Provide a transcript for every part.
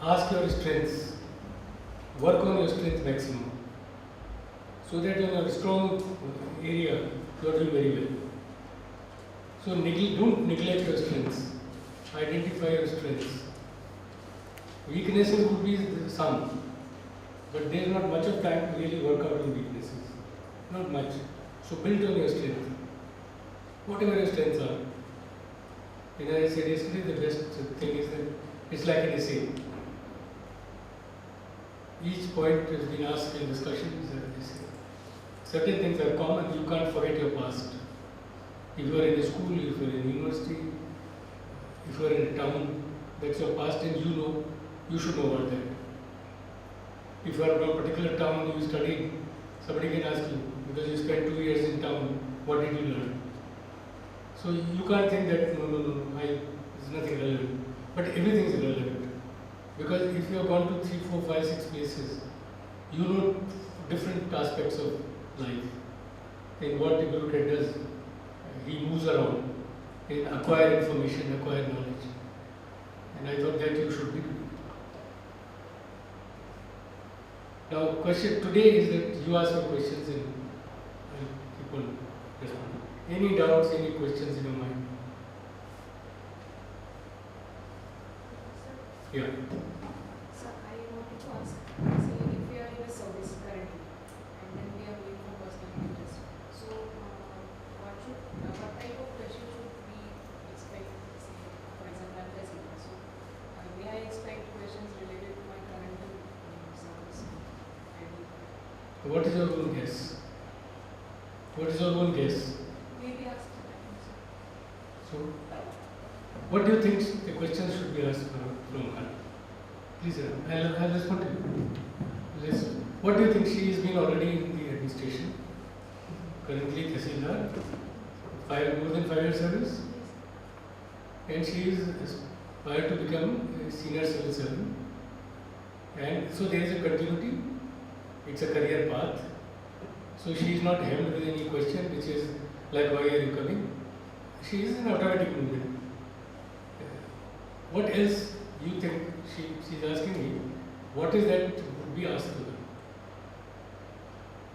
ask your strengths, work on your strength maximum, so that in a strong area you are doing very well. So don't neglect your strengths, identify your strengths. Weaknesses would be some, but there is not much of time to really work out on weaknesses, not much. So build on your strength, whatever your strengths are. And as I said yesterday, the best thing is that it's like an essay. Each point has been asked in discussion is an essay. Certain things are common, you can't forget your past. If you are in a school, if you are in a university, if you are in a town, that's your past and you know, you should know about that. If you are in a particular town, you studied, somebody can ask you, because you spent 2 years in town, what did you learn? So you can't think that, no, it's nothing relevant. But everything is relevant. Because if you have gone to 3, 4, 5, 6 places, you know different aspects of life. In what the bureaucrat does, he moves around and acquire information, acquire knowledge. And I thought that you should be doing. Now, question today is that you ask your questions and I'll keep on responding. Any doubts, any questions in your mind? Yeah. So I wanted to ask, say if we are in a service currently and then we are going for personal interest, so what type of question should we expect? Say, for example, I'm testing, so may I expect questions related to my current service? And What is your own guess? What is your own guess? maybe ask that. So, what do you think the questions should be asked from her? Please, I'll respond to you. Listen. What do you think? She has been already in the administration, currently Tehsildar, more than 5 years service, and she is aspired to become a senior civil servant. And so there is a continuity, it's a career path. So she is not held with any question which is like, why are you coming? She is an automatic movement. What else you think she is asking me? What is that would be asked to her?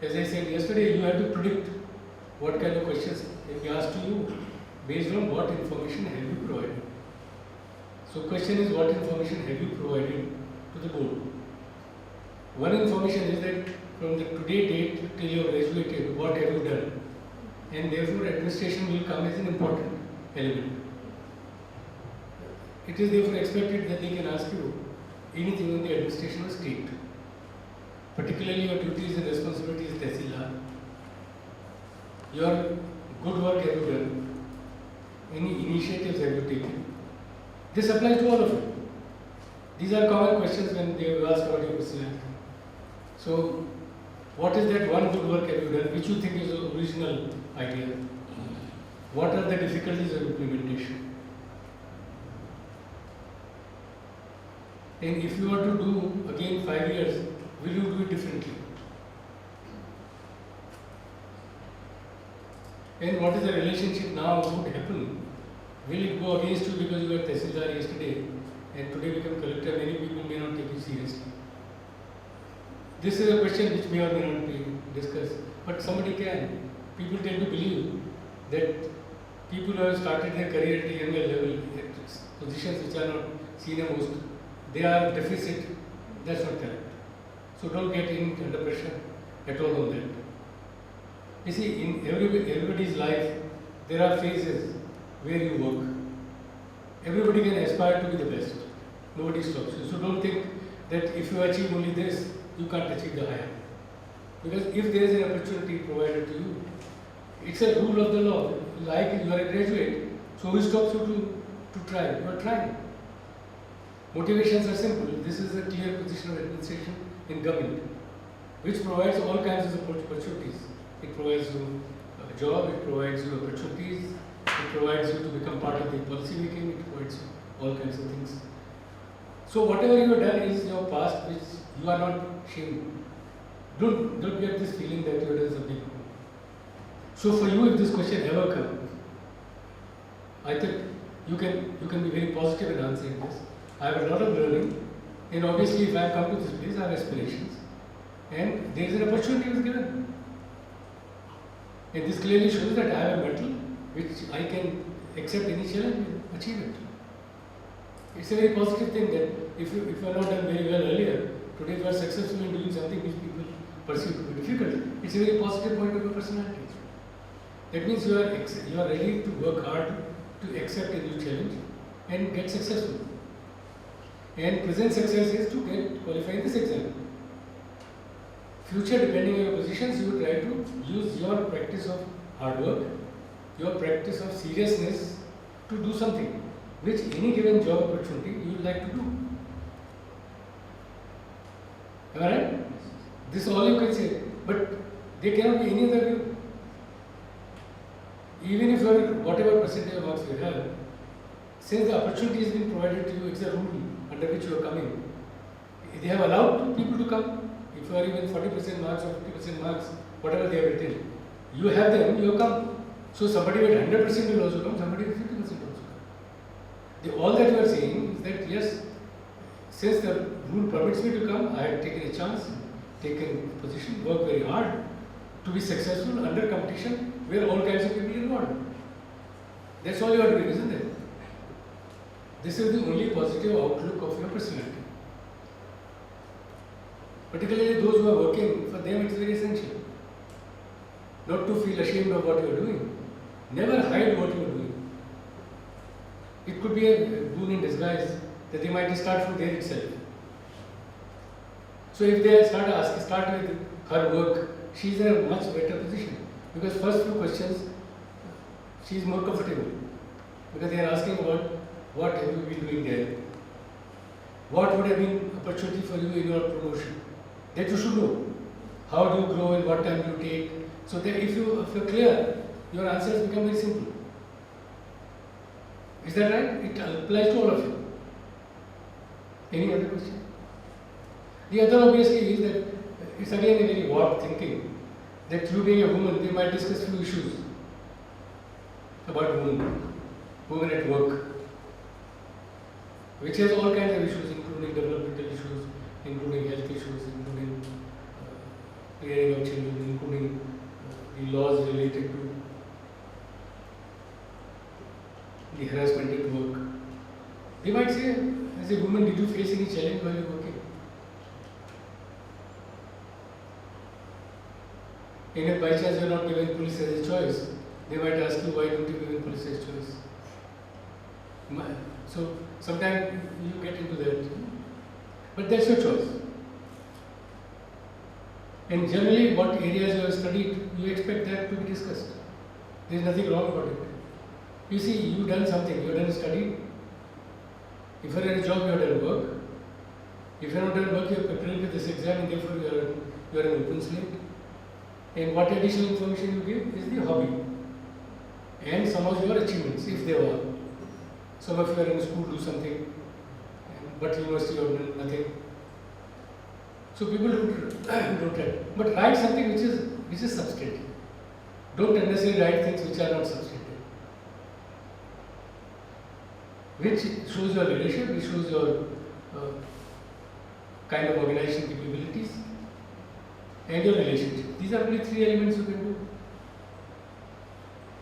As I said yesterday, you have to predict what kind of questions will be asked to you based on what information have you provided. So question is, what information have you provided to the board? One information is that from the today date till you have graduated, what have you done? And therefore administration will come as an important element. It is therefore expected that they can ask you anything on the administration of state, particularly your duties and responsibilities as Tehsildar. Your good work have you done? Any initiatives have you taken? This applies to all of you. These are common questions when they ask about your personality. So, what is that one good work have you done which you think is the original idea? What are the difficulties of implementation? And if you were to do again 5 years, will you do it differently? And what is the relationship now? What would happen? Will it go against you because you were Tehsildar yesterday and today become collector? Many people may not take you seriously. This is a question which may or may not be discussed, but somebody can. People tend to believe that people who have started their career at a younger level, at positions which are not senior most, they are deficit. That's not correct. So don't get under pressure at all on that. You see, in everybody's life, there are phases where you work. Everybody can aspire to be the best. Nobody stops you. So don't think that if you achieve only this, you can't achieve the higher. Because if there is an opportunity provided to you, it's a rule of the law. Like you are a graduate, so who stops you to try? You are trying. Motivations are simple. This is a clear position of administration in government, which provides all kinds of opportunities. It provides you a job, it provides you opportunities, it provides you to become part of the policy making, it provides you all kinds of things. So whatever you have done is your past, which you are not ashamed. Don't get this feeling that you have done something wrong. So for you, if this question ever comes, I think you can be very positive in answering this. I have a lot of learning, and obviously if I come to this place, I have aspirations, and there is an opportunity was given. And this clearly shows that I have a mettle which I can accept any challenge and achieve it. It's a very positive thing that if you are not done very well earlier, today you are successful in doing something which people perceive to be difficult. It's a very positive point of your personality. That means you are ready to work hard to accept a new challenge and get successful. And present success is to get qualified in this exam. Future, depending on your positions, you try to use your practice of hard work, your practice of seriousness to do something which any given job opportunity you would like to do. Am I right? This is all you can say. But there cannot be any other view. Even if you are whatever percentage of marks you have, since the opportunity has been provided to you, it's a rule under which you are coming. They have allowed people to come. If you are even 40% marks or 50% marks, whatever they have written, you have them, you have come. So somebody with 100% will also come, somebody with 50% will also come. All that you are saying is that yes, since the rule permits me to come, I have taken a chance, taken a position, worked very hard to be successful under competition where all kinds of people are involved. That's all you are doing, isn't it? This is the only positive outlook of your personality. Particularly those who are working, for them it is very essential. Not to feel ashamed of what you are doing. Never hide what you are doing. It could be a boon in disguise that they might start from there itself. So if they start with her work, she is in a much better position. Because first few questions, she is more comfortable. Because they are asking about what have you been doing there. What would have been opportunity for you in your promotion. That you should know. How do you grow and what time do you take. So that if you are clear, your answers become very simple. Is that right? It applies to all of you. Any other question? The other obviously is that it's again a very warped thinking that you being a woman, they might discuss few issues about women at work, which has all kinds of issues, including developmental issues, including health issues, including rearing of children, including the laws related to the harassment at work. They might say, as a woman, did you face any challenge while you were working? And if by chance you are not given police as a choice, they might ask you, why don't you give police as a choice? So sometimes you get into that. But that's your choice. And generally, what areas you have studied, you expect that to be discussed. There is nothing wrong about it. You see, you've done something, you have done study. If you are in a job, you have done work. If you have not done work, you are preparing for this exam, and therefore you are an open slate. And what additional information you give is the hobby. And some of your achievements, if they were. Some of you are in school, do something, but university you have done nothing. So people don't write. But write something which is substantive. Don't unnecessarily write things which are not substantive. Which shows your leadership, which shows your kind of organization capabilities and your relationship. These are only three elements you can do.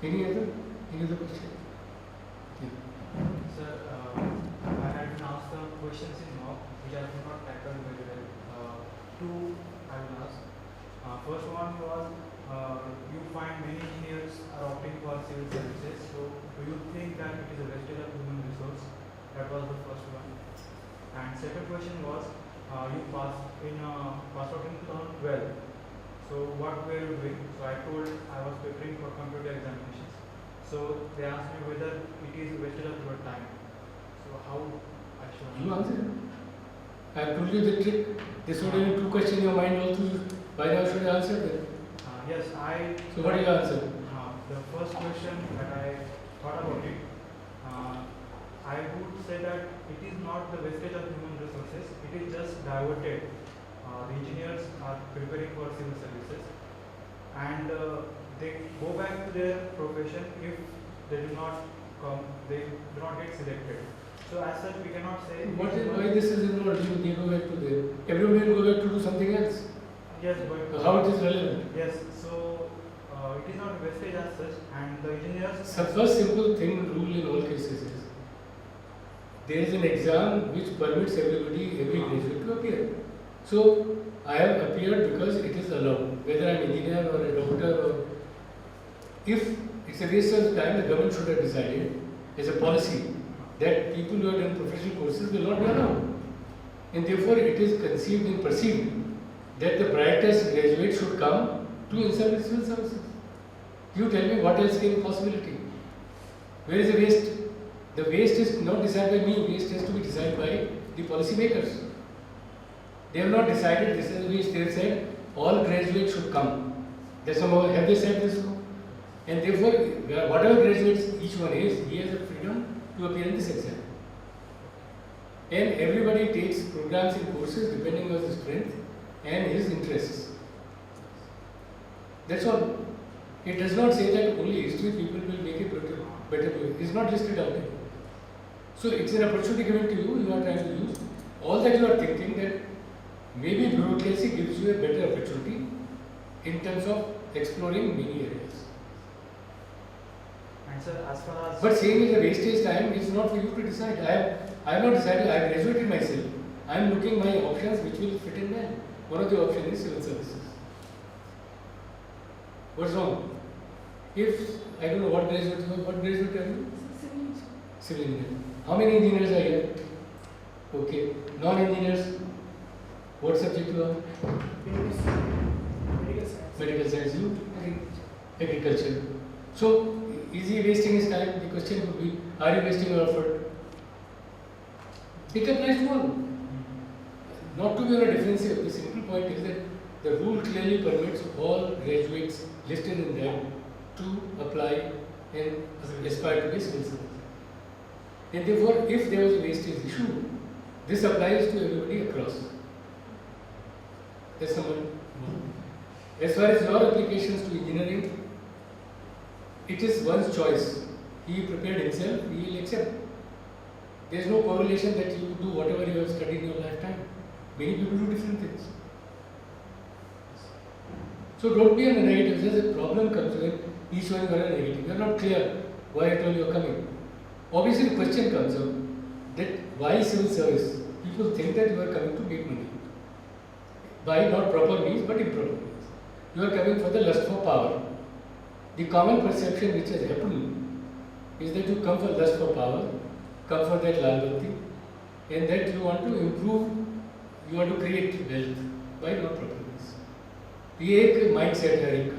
Any other question? Yeah. Sir, I had been asked some questions in mock which I could not tackle very well. Two I will ask. First one was, you find many engineers are opting for civil services. So, do you think that it is a wastage of human resource? That was the first one. And second question was, you passed out in 2012. So, what were you doing? So, I told I was preparing for computer examinations. So, they asked me whether it is a wastage of your time. So, how I should You answer. I have told you the trick. This would have been two questions in your mind also. By now should I answer them? Yes, I. So what do you answer? The first question that I thought about it, I would say that it is not the wastage of human resources. It is just diverted. The engineers are preparing for civil services, and they go back to their profession if they do not come. They do not get selected. So as such, we cannot say. Why this is involved? You go back to there. Everybody will go back to do something else. Yes, but How it is relevant? yes. So it is not wastage as such, and the engineers. The first simple thing rule in all cases is there is an exam which permits everybody, every graduate to appear. So I have appeared because it is allowed, whether I am an engineer or a doctor or if it's a waste of time, the government should have decided as a policy that people who have done professional courses will not be allowed. And therefore it is conceived and perceived that the brightest graduate should come to in-service civil services. You tell me what else can possibility? Where is the waste? The waste is not decided by me, waste has to be decided by the policy makers. They have not decided this is the waste, they have said all graduates should come. That's not, have they said this? And therefore, whatever graduates each one is, he has the freedom to appear in this exam. And everybody takes programs and courses depending on his strength and his interests. That's all. It does not say that only history people will make it better. It's not listed out there. So it's an opportunity given to you, you are trying to use. All that you are thinking that maybe bureaucracy gives you a better opportunity in terms of exploring many areas. And sir, as far as. But saying is a wastage time is not for you to decide. I have not decided, I have graduated myself. I am looking my options which will fit in well. One of the options is civil services. What's wrong? If, I don't know what graduate you are, what graduate are you? Civil engineer. How many engineers are here? Okay. Non-engineers, what subject you are? Medical science. Medical science, you? Agriculture. So, is he wasting his time? The question would be, are you wasting your effort? It applies to all. Not to be on a defensive, the simple point is that the rule clearly permits all graduates listed in there to apply and aspire to be civil servants. And therefore, if there was a wastage issue, this applies to everybody across. That's number one. As far as your applications to engineering, it is one's choice. He prepared himself, he will accept. There is no correlation that you do whatever you have studied in your lifetime. Many people do different things. So don't be on a negative. There's a problem comes when each one you are a negative. You are not clear why at all you are coming. Obviously the question comes up that why civil service? People think that you are coming to make money. By not proper means but improper means. You are coming for the lust for power. The common perception which has happened is that you come for lust for power, come for that lalbati, and that you want to improve, you want to create wealth by not proper means. ये एक mindset है एक.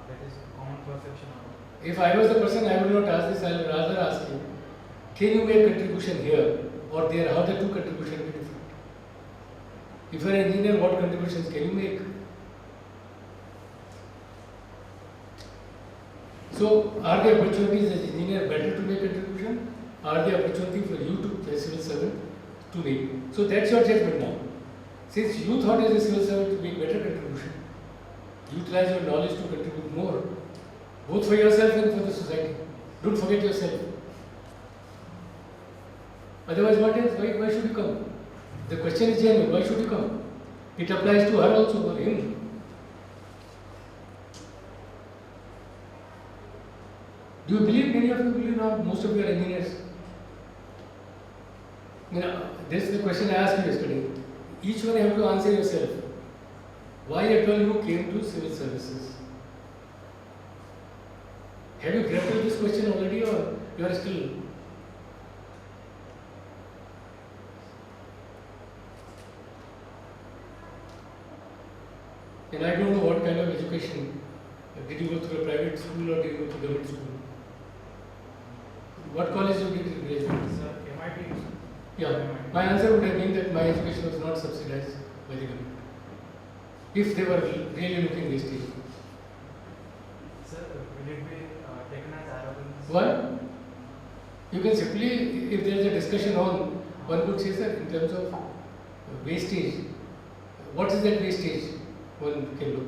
That is common perception of. If I was the person, I would not ask this. I will rather ask you, can you make contribution here or there? How the two contributions be different? If you are an engineer, what contributions can you make? So, are the opportunities as engineer better to make contribution? Are the opportunity for you to as civil servant to make? So that's your judgment now. Since you thought as a civil servant to make better contribution, utilize your knowledge to contribute more, both for yourself and for the society. Don't forget yourself. Otherwise, what else? Why should you come? The question is genuine. Why should you come? It applies to her also, or him. Do you believe, many of you believe now, most of you are engineers? This is the question I asked you yesterday. Each one have to answer yourself. Why at all you came to civil services? Have you grappled this question already or you are still? And I don't know what kind of education. Did you go through a private school or did you go to government school? What college did you graduate? Sir, MIT. Yeah, my answer would have been that my education was not subsidized by the government. If they were really looking wastage. Sir, will it be taken as arrogance? What? You can simply, if there is a discussion on, one could say, sir, in terms of wastage, what is that wastage? One can look.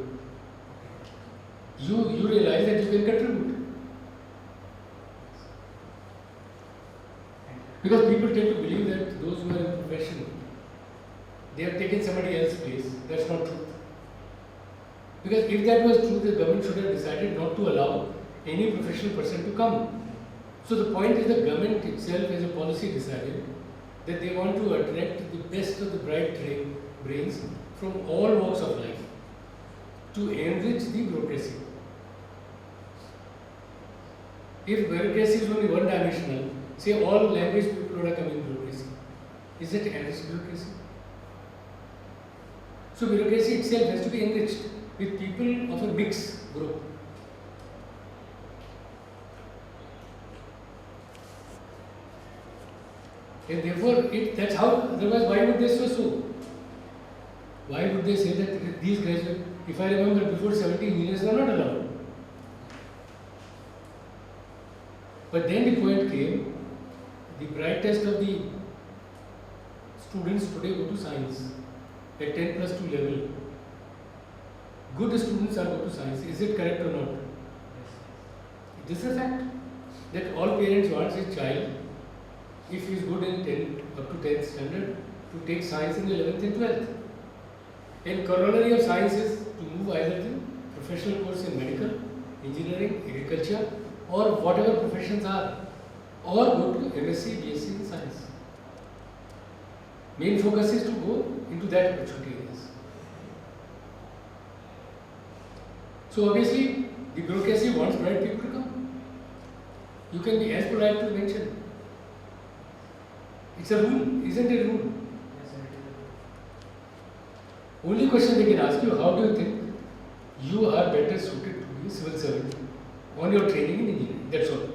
You realize that you can contribute. Because people tend to believe that those who are in profession, they have taken somebody else's place. That's not true. Because if that was true, the government should have decided not to allow any professional person to come. So the point is the government itself as a policy decided that they want to attract the best of the bright brains from all walks of life to enrich the bureaucracy. If bureaucracy is only one-dimensional, say all language people would have come in bureaucracy. Is it enriched bureaucracy? So bureaucracy itself has to be enriched with people of a mixed group. And therefore, that's how, otherwise why would they say so? Why would they say that these graduates, if I remember before 70 engineers were not allowed. But then the point came, the brightest of the students today go to science at 10+2 level. Good students are go to science. Is it correct or not? This is a fact that all parents want his child, if he is good in 10 up to 10th standard, to take science in 11th and 12th. And corollary of science is to move either to professional course in medical, engineering, agriculture, or whatever professions are, or go to MSc, BSc in science. Main focus is to go into that opportunity areas. So obviously, the bureaucracy wants bright people to come. You can be as polite to mention. It's a rule, isn't it a rule? Only question they can ask you, how do you think you are better suited to be a civil servant on your training in engineering? That's all.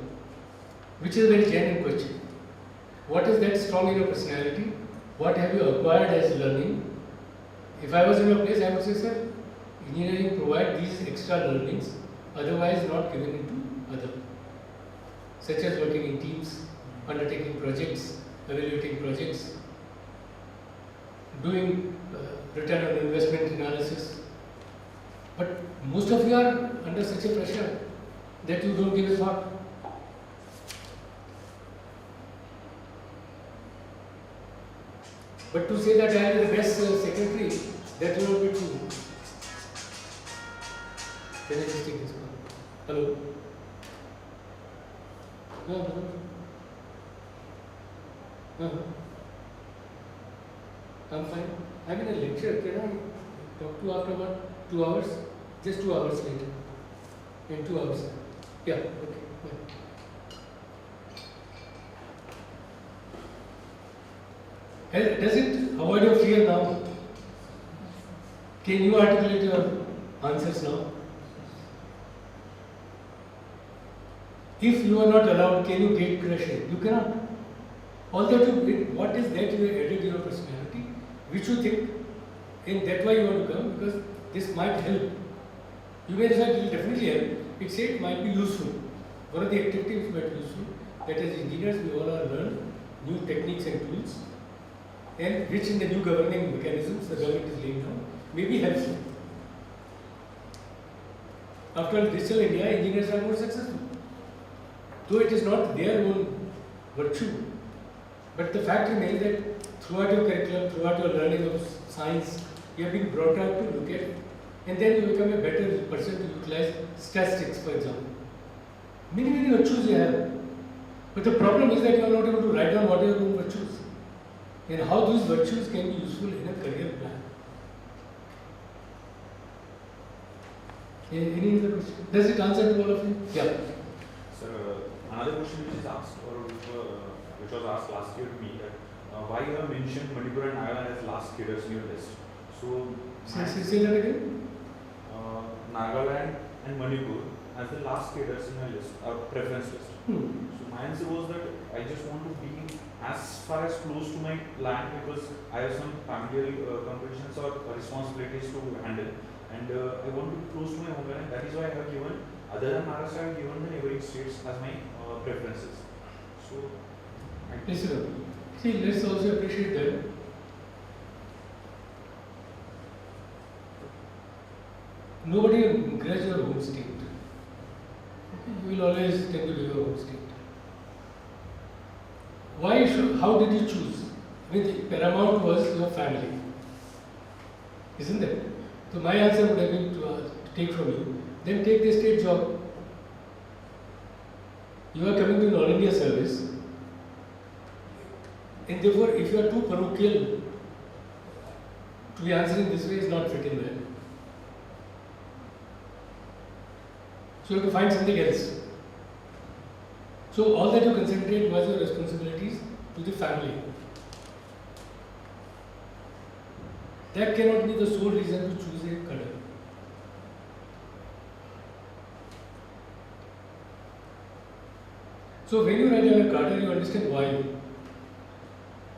Which is a very genuine question. What is that strong in your personality? What have you acquired as learning? If I was in your place, I would say, sir, engineering provide these extra learnings, otherwise not given into other, such as working in teams, undertaking projects, evaluating projects, doing return on investment analysis. But most of you are under such a pressure that you don't give a thought. But to say that I am the best secretary, that will not be true. Can I just take this call? Hello? No. I'm fine. I'm in a lecture. Can I talk to you after about 2 hours? Just 2 hours later. In 2 hours. Yeah, okay. Bye. Does it avoid your fear now? Can you articulate your answers now? If you are not allowed, can you gate crush it? You cannot. Although what is that you have added to your personality, which you think, and that's why you want to come, because this might help. You may decide it will definitely help. It said it might be useful. One of the activities might be useful, that as engineers we all are learn new techniques and tools, and which in the new governing mechanisms the government is laying down may be helpful. After all, digital India, engineers are more successful. Though it is not their own virtue, but the fact remains that throughout your curriculum, throughout your learning of science, you have been brought up to look at it, and then you become a better person to utilize statistics, for example. Many virtues you have, but the problem is that you are not able to write down what are your own virtues, and how those virtues can be useful in a career plan. Any other question? Does it answer to all of you? Yeah. Sir, another question which is asked, or which was asked last year to me, that why you have mentioned Manipur and Nagaland as last cadres in your list. So, say that again. Nagaland and Manipur as the last cadres in my list, preference list. So my answer was that I just want to be as far as close to my land because I have some familial competitions or responsibilities to handle, and I want to be close to my homeland. That is why I have given, other than Maharashtra, I have given the neighboring states as my preferences. So, listen, see, let's also appreciate that. Nobody will grudge your home state. Okay? You will always tend to do your home state. how did you choose? I mean, the paramount was your family, isn't it? So my answer would have been to take from you, then take the state job. You are coming to an All India service, and therefore, if you are too parochial, to be answering this way is not fitting well. So you have to find something else. So all that you concentrate was your responsibilities to the family. That cannot be the sole reason to choose a cadre. So when you write on a cadre, you understand why.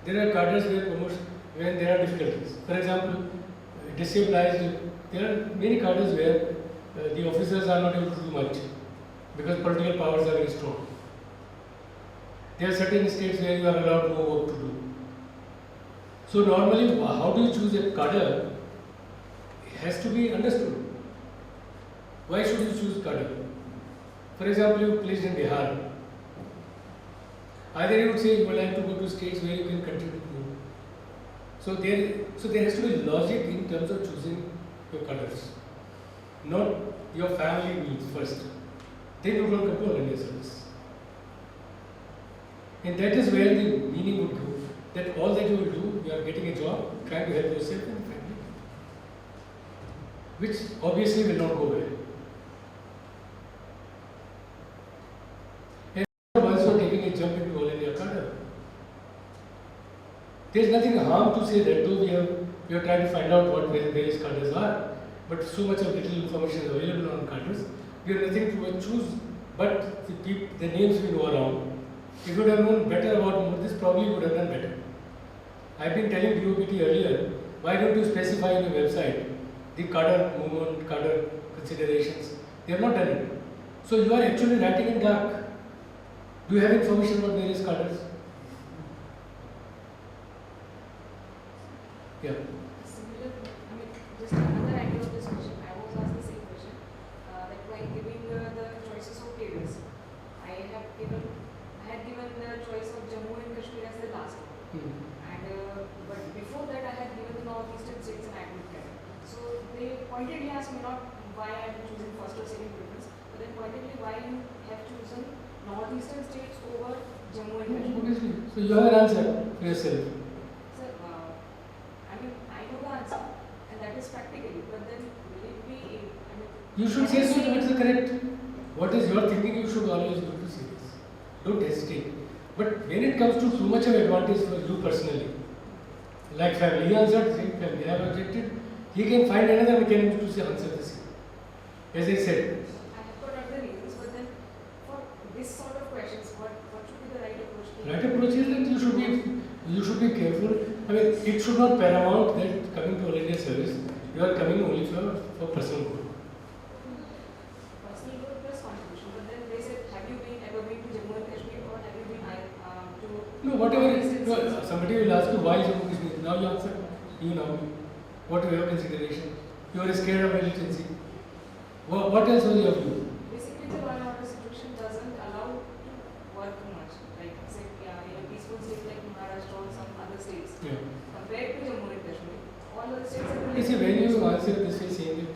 There are cadres where promotion, when there are difficulties. For example, destabilized, there are many cadres where the officers are not able to do much because political powers are very strong. There are certain states where you are allowed more work to do. So normally, how do you choose a cadre? It has to be understood. Why should you choose cadre? For example, you placed in Bihar. Either you would say you would like to go to states where you can contribute more. So there has to be logic in terms of choosing your cadres, not your family needs first. Then you don't come to All India service. And that is where the meaning would go. That all that you will do, you are getting a job, trying to help yourself and family, which obviously will not go well. And once you are taking a jump into All India cadre, there is nothing harm to say that, though we are trying to find out what various cadres are, but so much of little information is available on cadres, we have nothing to choose but the names we know around. If you would have known better about more, this probably would have done better. I have been telling BOPT earlier, why don't you specify on your website the cadre movement, cadre considerations? They have not done it. So you are actually writing in dark. Do you have information about various cadres? Yeah. Similar, I mean, just another angle of this question. I was asked the same question. That while giving the choices of cadres, I had given the choice of Jammu and Kashmir as the last one. And but before that, I had given the northeastern states and active care. So they pointedly asked me not why I am choosing first or second preference, but then pointedly why you have chosen northeastern states over Jammu and Kashmir. Obviously. So you have an answer for yourself. Sir, I mean, I know the answer, and that is practically, but then will it be, I mean, You should say so, that's the correct. What is your thinking, you should always go to say this. Don't hesitate. But when it comes to too much of advantage for you personally, like family, he answered, same family, I have objected, he can find another mechanism to say answer the same. As I said. I have got other reasons, but then for this sort of questions, what should be the right approach? Right approach is that you should be careful. I mean, it should not paramount that coming to All India service, you are coming only for personal good. Personal growth plus contribution, but then they said, have you ever been to Jammu and Kashmir, or have you been to? No, whatever it is, somebody will ask you why Jammu Kashmir. Now you answer, you know, what are your consideration? You are scared of militancy. What else was your view? Basically, the law and order situation doesn't allow to work much. Like, say, in a peaceful state like Maharashtra or some other states, Yeah. compared to Jammu and Kashmir, all other states are You see, when you answer this way saying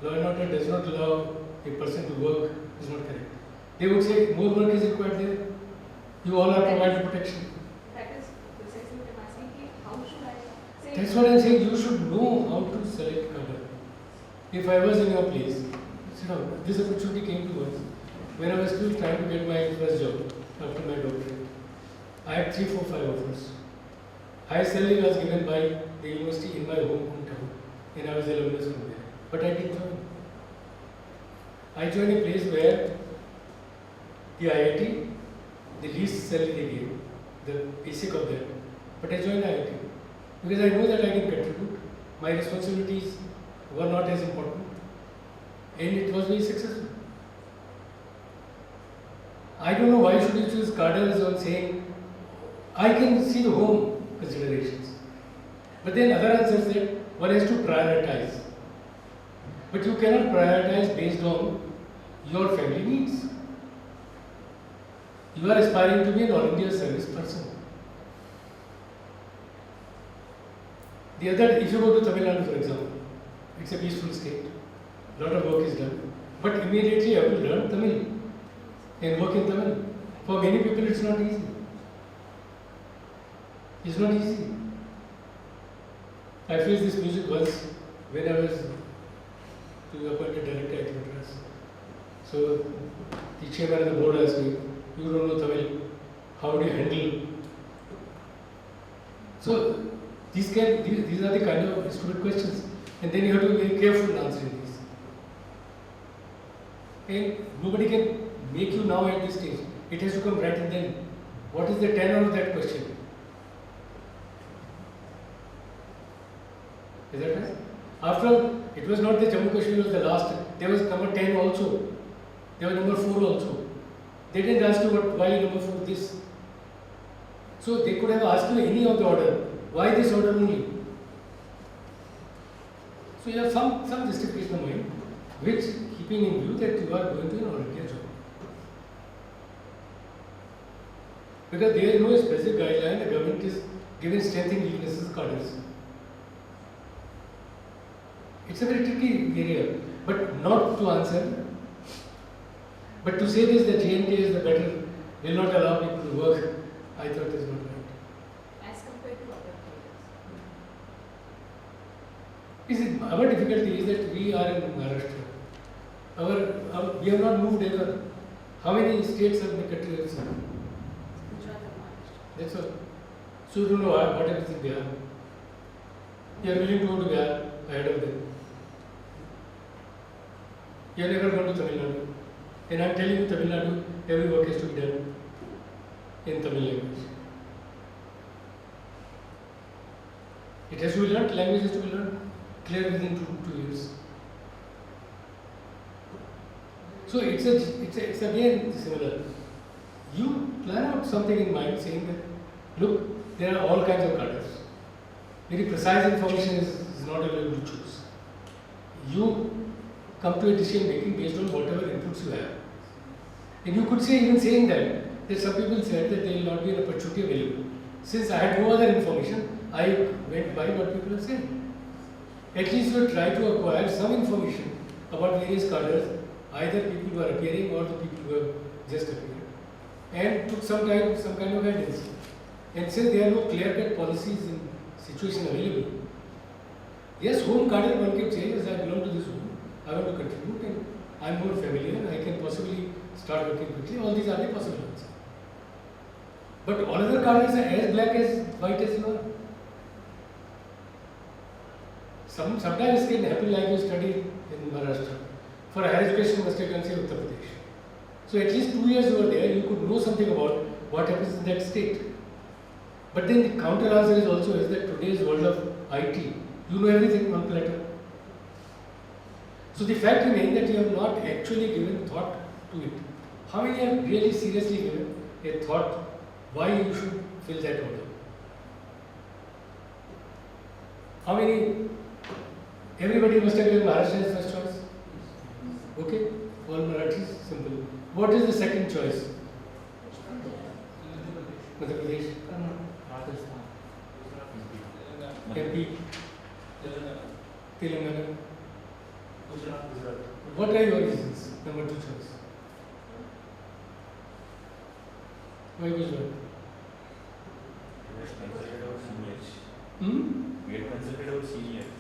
that law and order does not allow a person to work is not correct. They would say more work is required there. You all are provided protection. That is precisely what I'm asking. How should I say? That's what I'm saying. You should know how to select cover. If I was in your place, this opportunity came to us when I was still trying to get my first job after my doctorate. I had 3, 4, 5 offers. Highest salary was given by the university in my hometown, and I was alumnus from there. But I didn't join. I joined a place where the IIT, the least salary they gave, the basic of that. But I joined IIT because I know that I can contribute. My responsibilities were not as important, and it was very successful. I don't know why should you choose cadres on saying, I can see the home considerations. But then other answers that one has to prioritize. But you cannot prioritize based on your family needs. You are aspiring to be an All India service person. The other, if you go to Tamil Nadu, for example, it's a peaceful state. A lot of work is done. But immediately you have to learn Tamil and work in Tamil. For many people, it's not easy. It's not easy. I faced this music once when I was to be appointed director at Madras. So the chairman of the board asked me, "You don't know Tamil, how do you handle?" So these are the kind of stupid questions, and then you have to be very careful in answering these. And nobody can make you now at this stage. It has to come right and then. What is the tenor of that question? Is that right? After all, it was not the Jammu Kashmir was the last. There was number 10 also. There was number 4 also. They didn't ask you why number 4 this. So they could have asked you any of the order. Why this order only? So you have some justification of mind, which keeping in view that you are going to an all-India job. Because there is no specific guideline, the government is giving strength and weaknesses cadres. It's a very tricky area, but not to answer. But to say this, that J&K is the better, will not allow people to work, I thought is not right. As compared to other Is it, our difficulty is that we are in Maharashtra. We have not moved ever. How many states have the country? Gujarat and Maharashtra. That's all. So you don't know what happens in Bihar. You are willing to go to Bihar ahead of them. You have never gone to Tamil Nadu. And I am telling you, Tamil Nadu, every work has to be done in Tamil language. It has to be learned, language has to be learned clear within 2 years. So it's again similar. You plan out something in mind saying that, look, there are all kinds of cadres. Very precise information is not available to choose. You come to a decision making based on whatever inputs you have. And you could say, even saying that some people said that there will not be an opportunity available. Since I had no other information, I went by what people have said. At least you try to acquire some information about various cadres, either people who are appearing or the people who have just appeared, and took some kind of guidance. And since there are no clear-cut policies in situation available, yes, home cadre one can change, as I belong to this home, I want to contribute and I am more familiar, I can possibly start working quickly, all these are the possible ones. But all other cadres are as black as white as you are. Sometimes it can happen like you studied in Maharashtra. For higher education, you must have gone say Uttar Pradesh. So at least 2 years over there, you could know something about what happens in that state. But then the counter answer is also is that today's world of IT, you know everything on platter. So the fact remains that you have not actually given thought to it. How many have really seriously given a thought why you should fill that order? How many? Everybody must have given Maharashtra as first choice. Okay, all Marathis, simple. What is the second choice? Madhya Pradesh, Rajasthan. MP, Telangana. What are your reasons? Number 2 choice. Why Gujarat? We had consulted our seniors. We had consulted our seniors.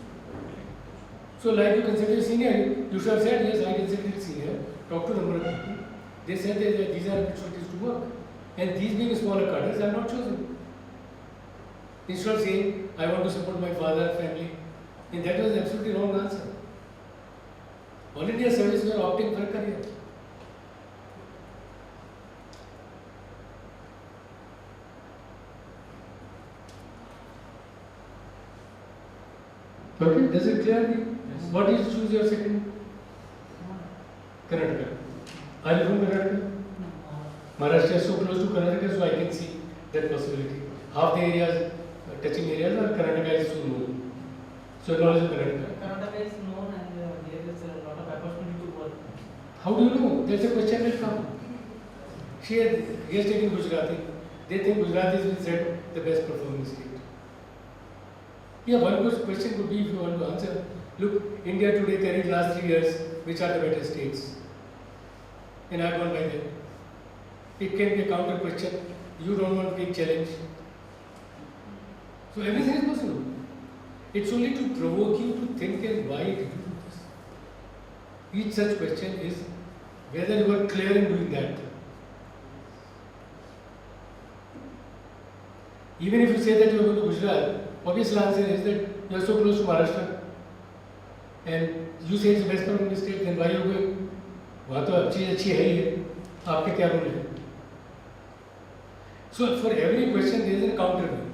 So like you consider senior, you should have said, yes, I consider it senior. Talk to number of people. They said that these are opportunities to work. And these being smaller cadres are not chosen. Instead of saying, I want to support my father, family. And that was absolutely wrong answer. All India service were opting for a career. Okay, does it clear me? Yes. What did you choose your second? Karnataka. Are you from Karnataka? Maharashtra is so close to Karnataka, so I can see that possibility. Half the areas, touching areas, are Karnataka is so known. So knowledge of Karnataka. Karnataka is known and there is a lot of opportunity to work. How do you know? There's a question will come. She has taken Gujarati. They think Gujarati is said the best performing state. Yeah, one question could be if you want to answer. Look, India today carried last 3 years, which are the better states? And I have gone by that. It can be a counter question. You don't want to take challenge. So everything is possible. It's only to provoke you to think and why did you do this. Each such question is whether you are clear in doing that. Even if you say that you are going to Gujarat, obvious answer is that you are so close to Maharashtra and you say it's the best performing state, then why are you going? वहाँ तो चीज़ अच्छी है ही है, आपके क्या role है? So for every question there is a counter view.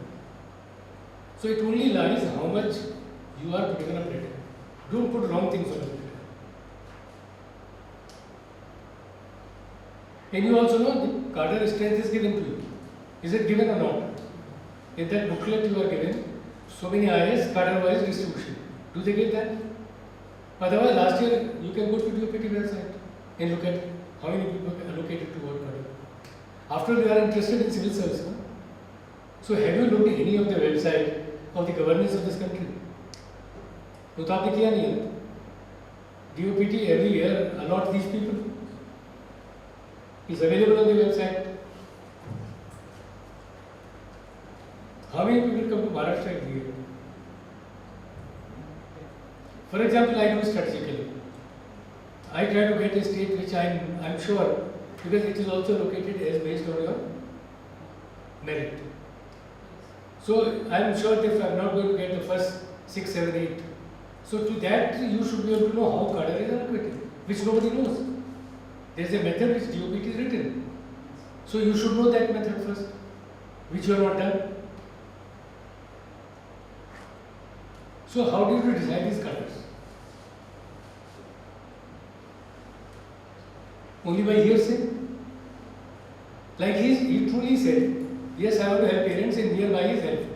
So it only lies how much you are putting on a plate. Don't put wrong things on the plate. And you also know the cadre strength is given to you. Is it given or not? In that booklet you are given so many IAS cadre wise distribution. Do they get that? Otherwise, last year you can go to the UPT website and look at how many people are allocated to what cadre. After all, you are interested in civil service. Huh? So have you looked at any of the website of the governance of this country? वो तो आपने किया नहीं है ना? DOPT every year allot these people. It's available on the website. How many people come to Maharashtra every year? For example, I do strategically. I try to get a state which I'm sure, because it is also located as based on your merit. So I am sure that if I am not going to get the first 6, 7, 8. So to that you should be able to know how cadre is allocated, which nobody knows. There is a method which DOPT is written. So you should know that method first, which you have not done. So how did you decide these cadres? Only by hearsay? Like he truly said, yes, I want to help parents and nearby is helpful.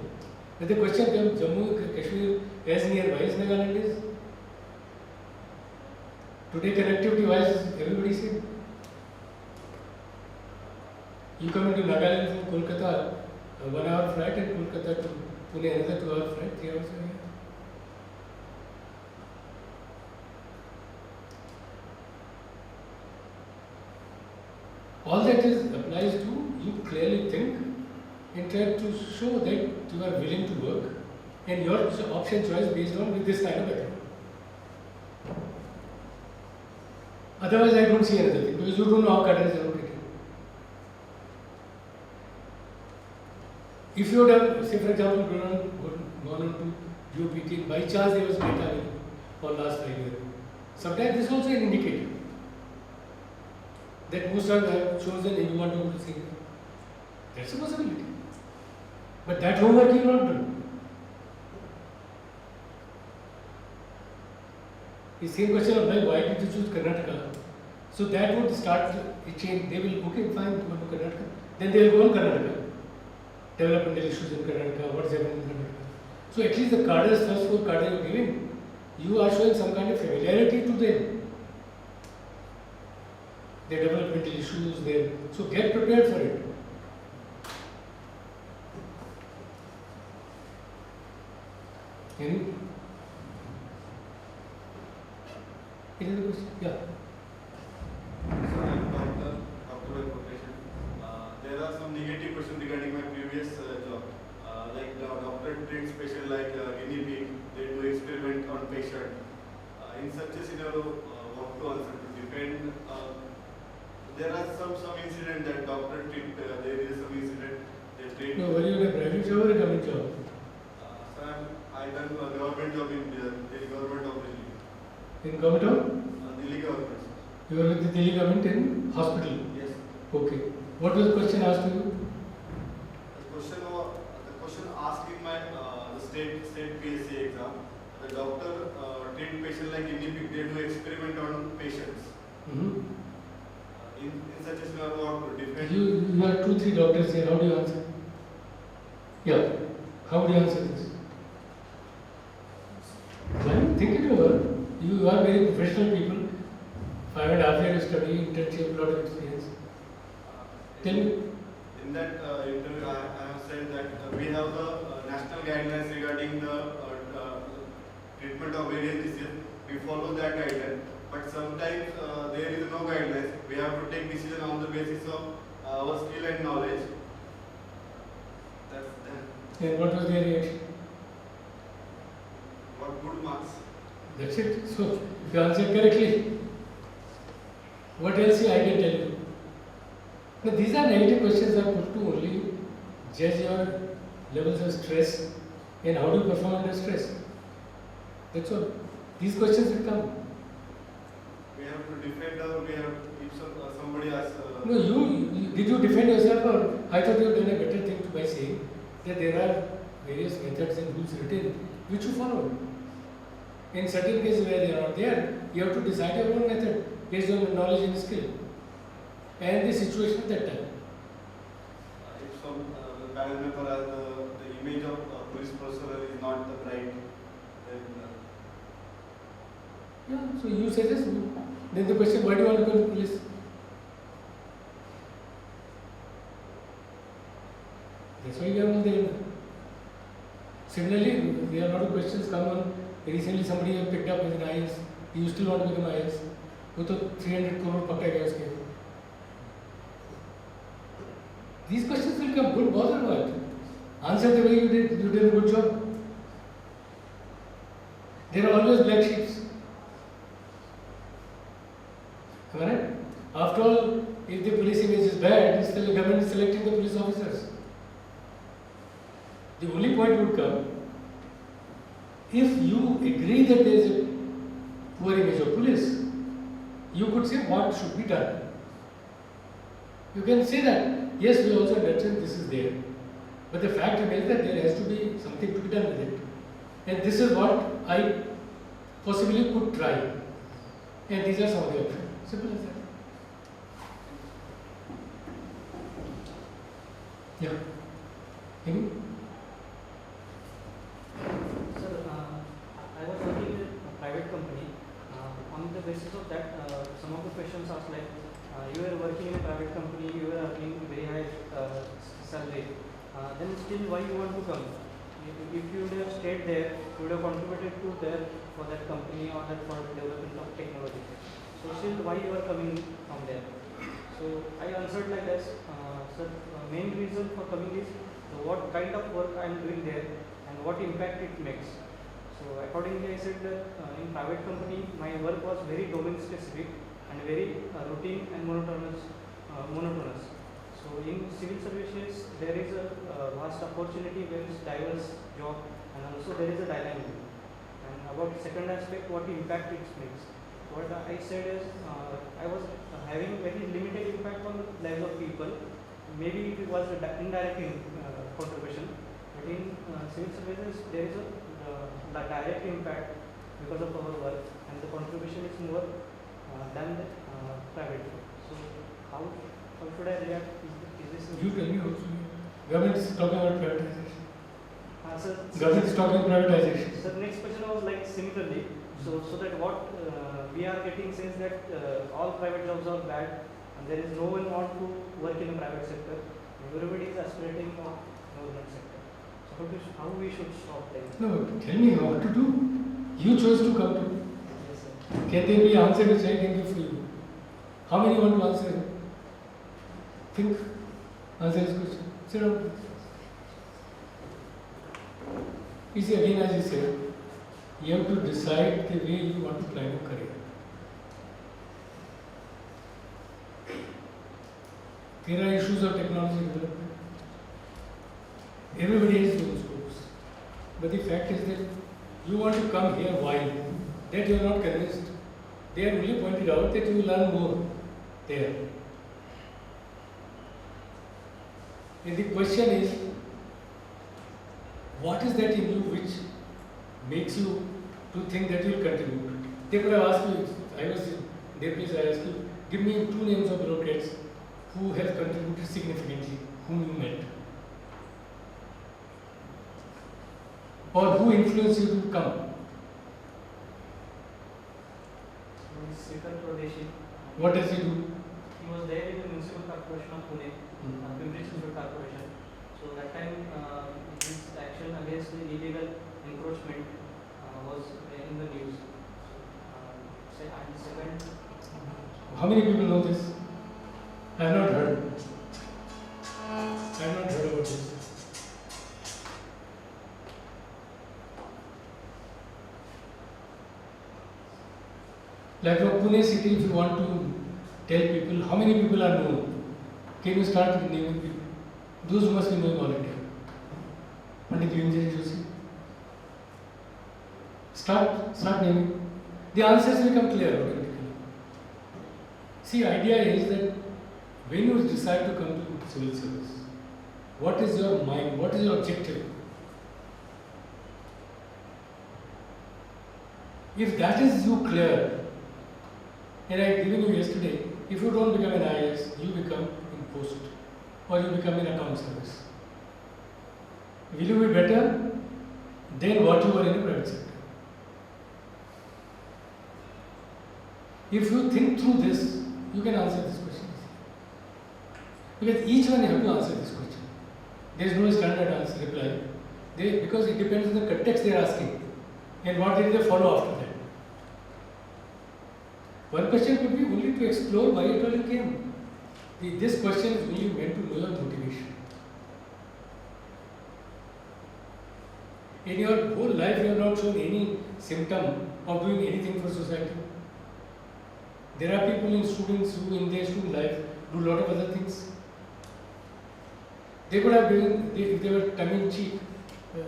But the question comes, Jammu, Kashmir, as nearby as Nagaland is. Today connectivity wise, everybody said. You come into Nagaland from Kolkata, 1 hour flight, and Kolkata to Pune, another 2 hour flight, 3 hours away. All that is applies to you clearly think and try to show that you are willing to work and your option choice based on with this kind of background. Otherwise, I don't see another thing because you don't know how cadre is allocated. If you would have, say for example, gone on to UPT, by chance there was data for last 5 years. Sometimes this is also an indicator that most of have chosen and you want to go to see. That's a possibility. But that homework you will not do. The same question of why did you choose Karnataka? So that would start a change. They will, okay, fine, go to Karnataka. Then they will go on Karnataka. Developmental issues in Karnataka, what's happening in Karnataka. So at least the cadres, first 4 cadres you are giving, you are showing some kind of familiarity to them. Their developmental issues, so get prepared for it. Any other question? Yeah. So I am doctor by profession. There are some negative questions regarding my previous job. Like the doctor treats patient like guinea pig. They do experiment on patient. In such a scenario, what to answer to defend? There are some incident that doctor treat. There is some incident they treat. No, were you in a private job or a government job? So I done a government job in the government of Delhi. In government of? Delhi government. You were with the Delhi government in hospital? Yes. Okay. What was the question asked to you? The question asked in my the state PSC exam. The doctor treat patient like guinea pig. They do experiment on patients. In such a scenario, what to defend? You have 2, 3 doctors here. How do you answer? Yeah. How do you answer this? Well, think it over. You are very professional people. 5.5 years of study, internship, lot of experience. Tell me. In that interview, I have said that we have the national guidelines regarding the treatment of various diseases. We follow that guideline, but sometimes there is no guidelines. We have to take decision on the basis of our skill and knowledge. That's that. And what was their reaction? What good marks? That's it. So, if you answered correctly, what else I can tell you? Now, these are negative questions that are put to only judge your levels of stress and how do you perform under stress. That's all. These questions will come. We have to defend our. We have if somebody asks. No, did you defend yourself, or I thought you had done a better thing by saying that there are various methods and rules written which you follow. In certain cases where they are not there, you have to decide your own method based on your knowledge and skill and the situation at that time. If some the panel member has the image of police personnel is not the right, then Yeah, so you suggest. Then the question, why do you want to go to police? That's why we are all there. Similarly, there are a lot of questions come on. Recently, somebody has picked up as an IAS. You still want to become IAS? वो तो 300 crore पकड़ा गया उसके. These questions will come. Don't bother about it. Answer the way you did. You did a good job. There are always black sheep. Am I right? After all, if the police image is bad, still the government is selecting the police officers. The only point would come if you agree that there is a poor image of police, you could say what should be done. You can say that, yes, we also understand this is there. But the fact remains that there has to be something to be done with it. And this is what I possibly could try. And these are some of the options. Simple as that. Yeah. Amy? Sir, I was working in a private company. On the basis of that, some of the questions asked like, you were working in a private company, you were earning very high salary. Then still why you want to come? If you would have stayed there, you would have contributed to there for that company or that for development of technology. So still why you are coming from there? So I answered like this, sir, main reason for coming is what kind of work I am doing there and what impact it makes. So accordingly I said that in private company my work was very domain specific and very routine and monotonous. So in civil services there is a vast opportunity, there is diverse job and also there is a dynamic. And about second aspect, what impact it makes. What I said is I was having very limited impact on the lives of people. Maybe it was an indirect contribution, but in civil services there is a direct impact because of our work, and the contribution is more than the private. So how should I react? Is this You tell me also. Government is talking about privatization. Sir, Government is talking privatization. Sir, next question was like similarly. So that what we are getting sense that all private jobs are bad and there is no one want to work in a private sector. Everybody is aspirating for government sector. So how we should stop that? No, tell me what to do. You chose to come to. Yes, sir. Can there be answer which I can give for you? How many want to answer? Think. Answer this question. Sit down. You see, again, as you said, you have to decide the way you want to plan your career. There are issues of technology development. Everybody has those scopes. But the fact is that you want to come here, why? That you are not convinced. They have only pointed out that you will learn more there. And the question is, what is that in you which makes you to think that you will contribute? They could have asked me, I was in their place, I asked you, give me 2 names of bureaucrats who have contributed significantly, whom you met. Or who influenced you to come? Sikar Pradeshi. What does he do? He was there in the Municipal Corporation of Pune, Municipal Corporation. So that time his action against the illegal encroachment was And second, How many people know this? I have not heard. I have not heard about this. Like from Pune city, if you want to tell people how many people are known, can you start with naming people? Those who must be knowing already. Pandit Yunjay Joshi. Start naming. The answers become clear automatically. See, idea is that when you decide to come to civil service, what is your mind? What is your objective? If that is you clear, and I had given you yesterday, if you don't become an IAS, you become in post or you become in account service. Will you be better than what you were in the private sector? If you think through this, you can answer this question. Because each one have to answer this question. There is no standard answer reply. Because it depends on the context they are asking and what did they follow after that. One question could be only to explore why at all you came. This question is only meant to know your motivation. In your whole life, you have not shown any symptom of doing anything for society. There are people in students who, in their student life, do a lot of other things. They could have given, if they were tongue in cheek,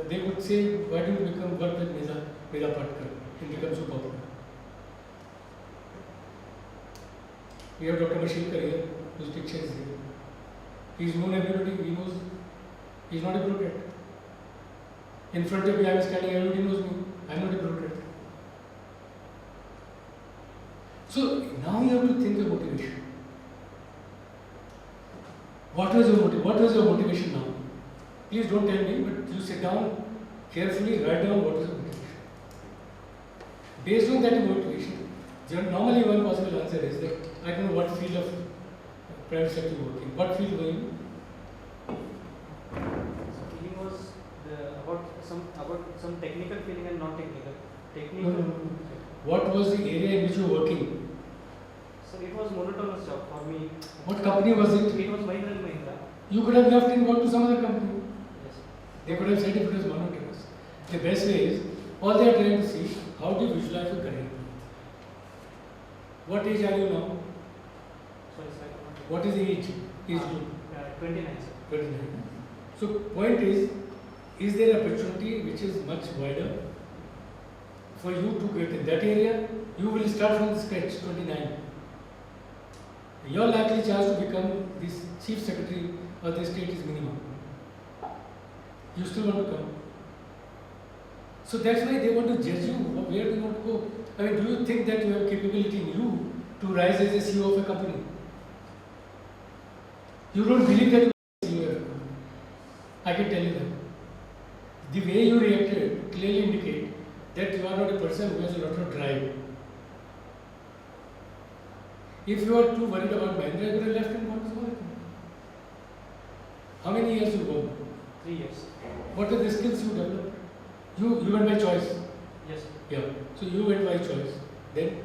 they would say, why don't you become work with Meda Patkar and become so popular? We have Dr. Mashilkar here, whose picture is here. He is known everybody, he knows, he is not a bureaucrat. In front of me, I am standing, everybody knows me, I am not a bureaucrat. So now you have to think of motivation. What was your motivation now? Please don't tell me, but you sit down, carefully write down what is your motivation. Based on that motivation, normally one possible answer is that I don't know what field of private sector you work in. What field were you? so feeling was about some technical feeling and non-technical. Technical. No. What was the area in which you were working? So it was monotonous job for me. What company was it? It was Mahindra and Mahindra. You could have left and gone to some other company. Yes. They could have said if it was monotonous. The best way is, all they are trying to see, how do you visualize your career? What age are you now? Sorry, sir. What is the age? 29, sir. 29. So point is there an opportunity which is much wider for you to get in that area? You will start from the scratch, 29. Your likely chance to become this chief secretary of the state is minimum. You still want to come. So that's why they want to judge you. Where do you want to go? I mean, do you think that you have capability in you to rise as a CEO of a company? You don't believe that you are CEO of a company. I can tell you that. The way you reacted clearly indicate that you are not a person who has a lot of drive. If you are too worried about Mahindra, you would have left and gone to some other company. How many years you worked? 3 years. What are the skills you developed? You went by choice. Yes. Yeah. So you went by choice. Then,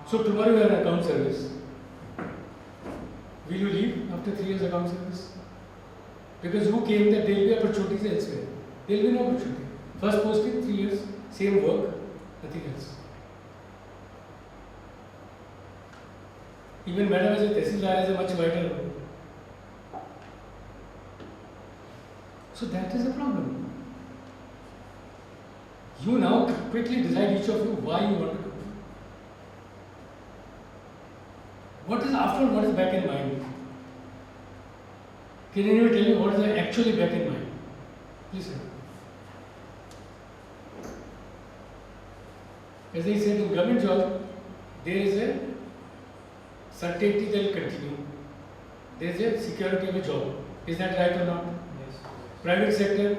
so tomorrow you are in account service. Will you leave after 3 years account service? Because you came that there will be opportunities elsewhere. There will be no opportunity. First posting, 3 years, same work, nothing else. Even madam as a tehsildar has a much wider role. So that is a problem. You now quickly decide each of you why you want to do. What is after what is back in mind? Can anyone tell me what is actually back in mind? Please sir. As I said, in government job, there is a certainty that will continue. There is a security of a job. Is that right or not? Yes. Private sector,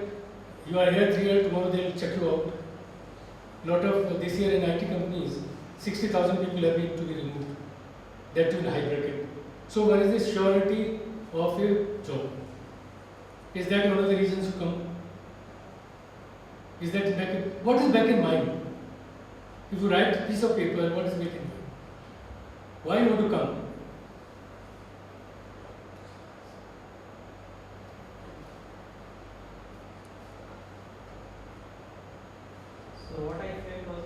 you are here 3 years, tomorrow they will check you out. Lot of this year in IT companies, 60,000 people have been to be removed. That too in high bracket. So what is the surety of a job? Is that one of the reasons you come? Is that back in, what is back in mind? If you write a piece of paper, what is written? Why you want to come? So what I felt was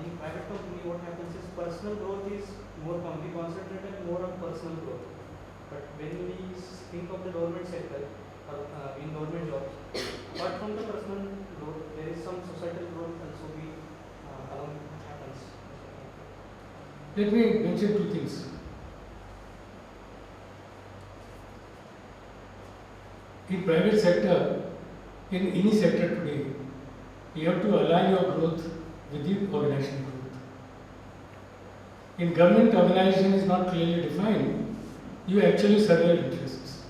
in private company, what happens is personal growth is more we concentrated more on personal growth. But when we think of the government sector or in government jobs, apart from the personal growth, there is some societal growth also be along happens. Let me mention two things. In private sector, in any sector today, you have to align your growth with the organization growth. In government, organization is not clearly defined. You actually serve your interests.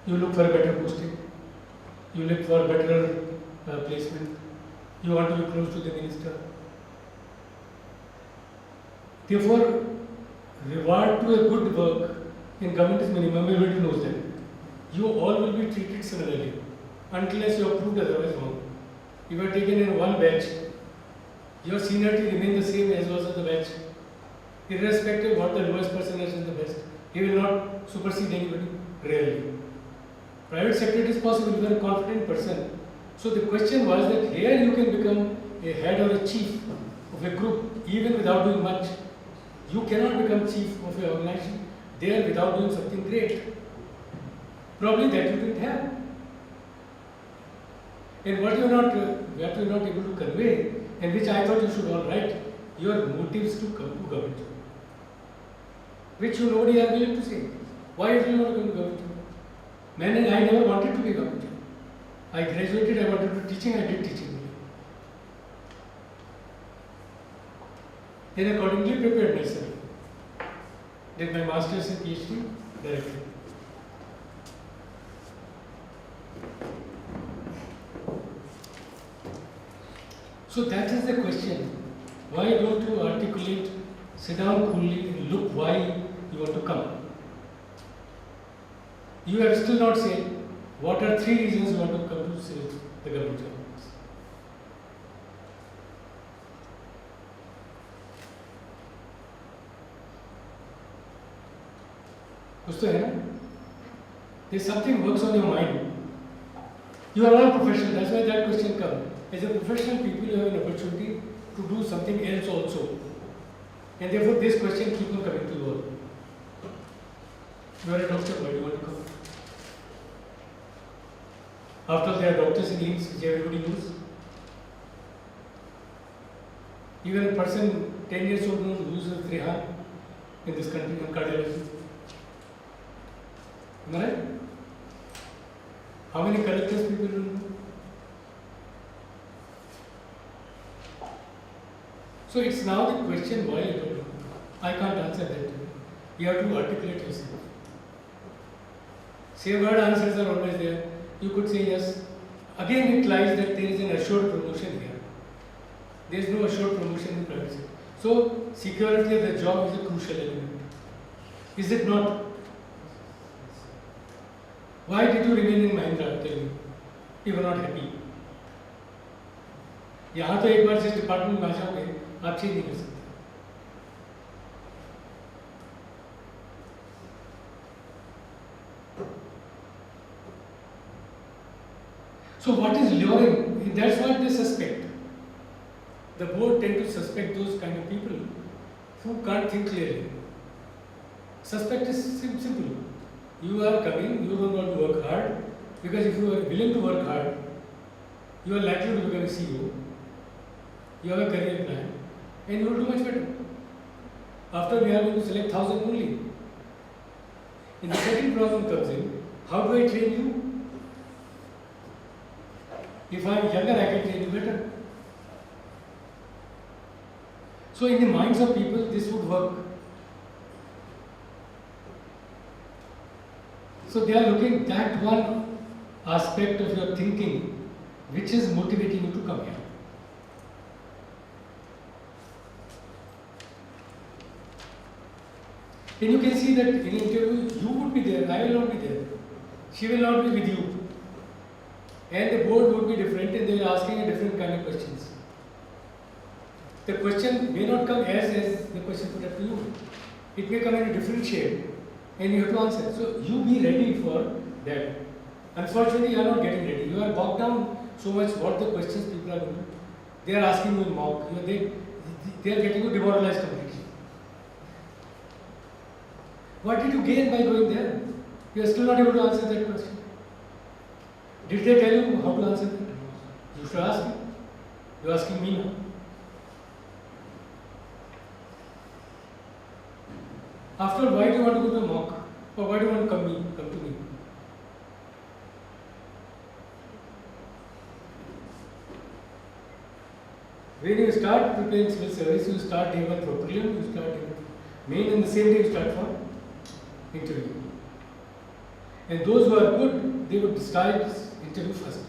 You look for a better posting. You look for better placement. You want to be close to the minister. Therefore, reward to a good work in government is minimum. Everybody knows that. You all will be treated similarly unless you are proved otherwise wrong. If you are taken in one batch, your seniority remains the same as was in the batch. Irrespective of what the lowest person is in the best, he will not supersede anybody, rarely. Private sector it is possible, you are a confident person. So the question was that here you can become a head or a chief of a group even without doing much. You cannot become chief of an organization there without doing something great. Probably that you didn't have. And what you are not able to convey, and which I thought you should all write, your motives to come to government job, which you nobody are willing to say. Why did you not come to government job? Man, and I never wanted to be government job. I graduated, I wanted to do teaching, I did teaching. Then accordingly prepared myself. Did my master's and PhD directly. So that is the question. Why don't you articulate, sit down coolly and look why you want to come? You have still not said what are 3 reasons you want to come to the government job. कुछ तो है ना? There's something works on your mind. You are all professional. That's why that question comes. As a professional people, you have an opportunity to do something else also. And therefore, this question keeps on coming to you all. You are a doctor, why do you want to come? After all, there are doctors in India, which everybody knows. Even a person 10 years old knows who is Rehan in this country on cardiology. Am I right? How many collectors people will know? So it's now the question why you don't know. I can't answer that. You have to articulate yourself. Say word answers are always there. You could say yes. Again it lies that there is an assured promotion here. There is no assured promotion in private sector. So security of the job is a crucial element. Is it not? Why did you remain in Mahindra? Tell me. You were not happy. यहाँ तो एक बार जिस department में आ जाओगे आप change नहीं कर सकते. So what is luring? That's what they suspect. The board tend to suspect those kind of people who can't think clearly. Suspect is simple. You are coming, you don't want to work hard, because if you are willing to work hard, you are likely to become a CEO. You have a career plan, and you will do much better. After we are going to select 1,000 only. And the second problem comes in, how do I train you? If I am younger, I can train you better. So in the minds of people, this would work. So they are looking that one aspect of your thinking which is motivating you to come here. And you can see that in interview, you would be there, I will not be there. She will not be with you. and the board would be different, and they are asking a different kind of questions. The question may not come as the question put up to you. It may come in a different shape, and you have to answer. So you be ready for that. Unfortunately, you are not getting ready. You are bogged down so much what the questions people are going to. They are asking you in mock. They are getting you demoralized completely. What did you gain by going there? You are still not able to answer that question. Did they tell you how to answer that? You should ask me. You are asking me now. After all, why do you want to go to mock? Or why do you want to come to me? When you start preparing civil service, you start day one for prelim, you start day one main, and the same day you start for interview. And those who are good, they would start interview first.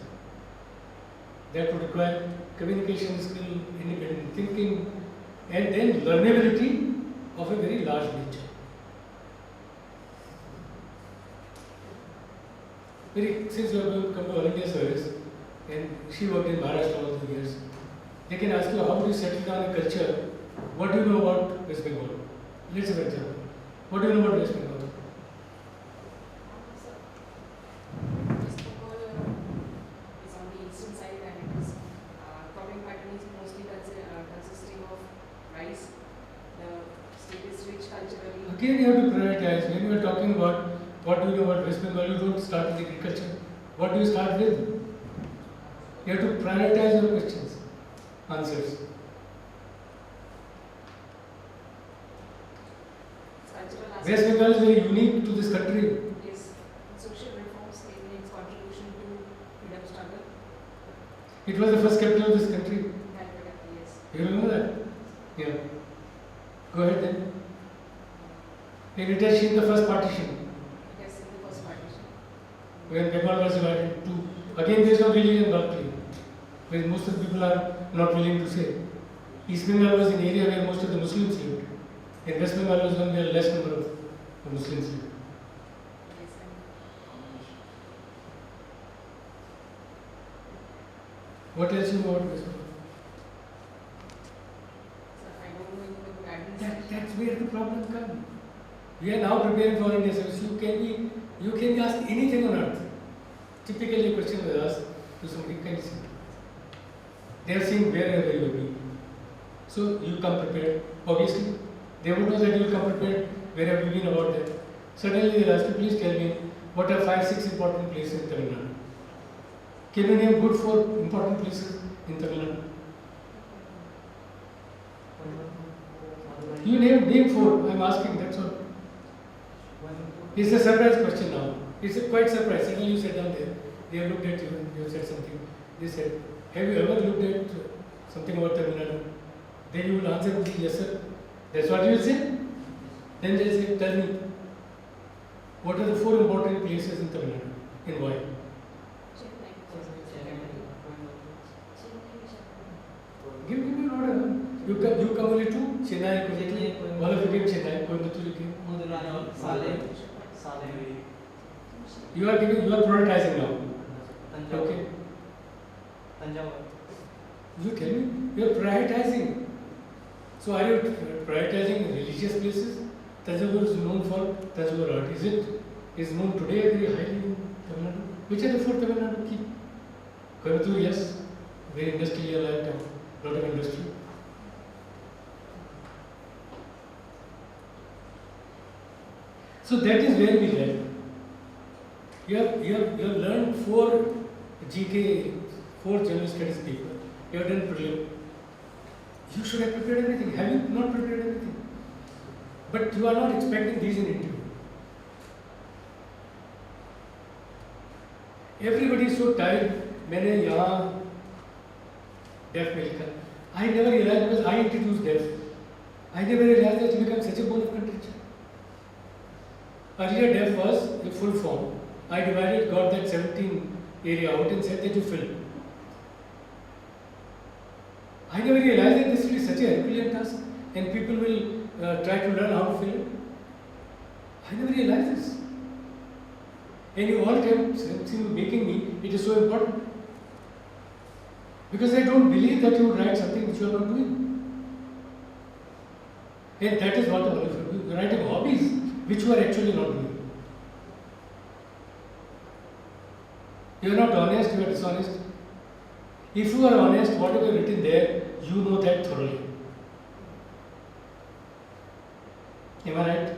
That would require communication skill, independent thinking, and then learnability of a very large nature. Since you have come to All India service, and she worked in Maharashtra all the years, they can ask you how do you settle down a culture, what do you know about West Bengal? Let's have an example. What do you know about West Bengal? West Bengal is on the eastern side, and it is cropping pattern is mostly consisting of rice. The state is rich culturally. Again, you have to prioritize. When you are talking about what do you know about West Bengal, you don't start with agriculture. What do you start with? You have to prioritize your questions, answers. West Bengal is very unique to this country. Yes, social reforms in its contribution to freedom struggle. It was the first capital of this country. Yes. You remember that? Yeah. Go ahead then. And it has seen the first partition. Yes, in the first partition. When Bengal was divided into two. Again, there is no religion Berkeley, where most of the people are not willing to say. East Bengal was an area where most of the Muslims lived. And West Bengal was one where less number of Muslims lived. Yes, What else you know about West Bengal? I don't know anything about administration. That's where the problem comes. We are now preparing for India service. You can be asked anything on earth. Typically, a question was asked to somebody, can you see? They are seeing wherever you have been. So you come prepared. Obviously, they would know that you will come prepared wherever you have been about that. Suddenly, they ask you, please tell me what are 5-6 important places in Tamil Nadu. Can you name good 4 important places in Tamil Nadu? You name 4. I am asking. That's all. It's a surprise question now. It's a quite surprise. Suddenly you sat down there. They have looked at you and you have said something. They said, have you ever looked at something about Tamil Nadu? Then you will answer with yes, sir. That's what you will say. Then they say, tell me, what are the 4 important places in Tamil Nadu and why? Give me an order. You come only to Chennai, Coimbatore. All of you came Chennai, Coimbatore you came. You are prioritizing now. Okay. You tell me, you are prioritizing. So are you prioritizing religious places? Tanjavur is known for Tanjavur art. Is known today very highly in Tamil Nadu? Which are the 4 Tamil Nadu key? Coimbatore, yes, very industrial town, lot of industry. So that is where we left. You have learned 4 GK, 4 general studies paper. You have done prelim. You should have prepared everything. Have you not prepared everything? But you are not expecting these in interview. Everybody is so tired. मैंने यहाँ deaf में लिखा. I never realized because I introduced deaf. I never realized that it becomes such a bone of contention. Earlier deaf was a full form. I divided, got that 17 area out and said that you fill. I never realized that this is such a Herculean task and people will try to learn how to fill it. I never realized this. And you all seem making me, it is so important. Because they don't believe that you would write something which you are not doing. And that is what you are writing hobbies which you are actually not doing. You are not honest, you are dishonest. If you are honest, whatever is written there, you know that thoroughly. Am I right?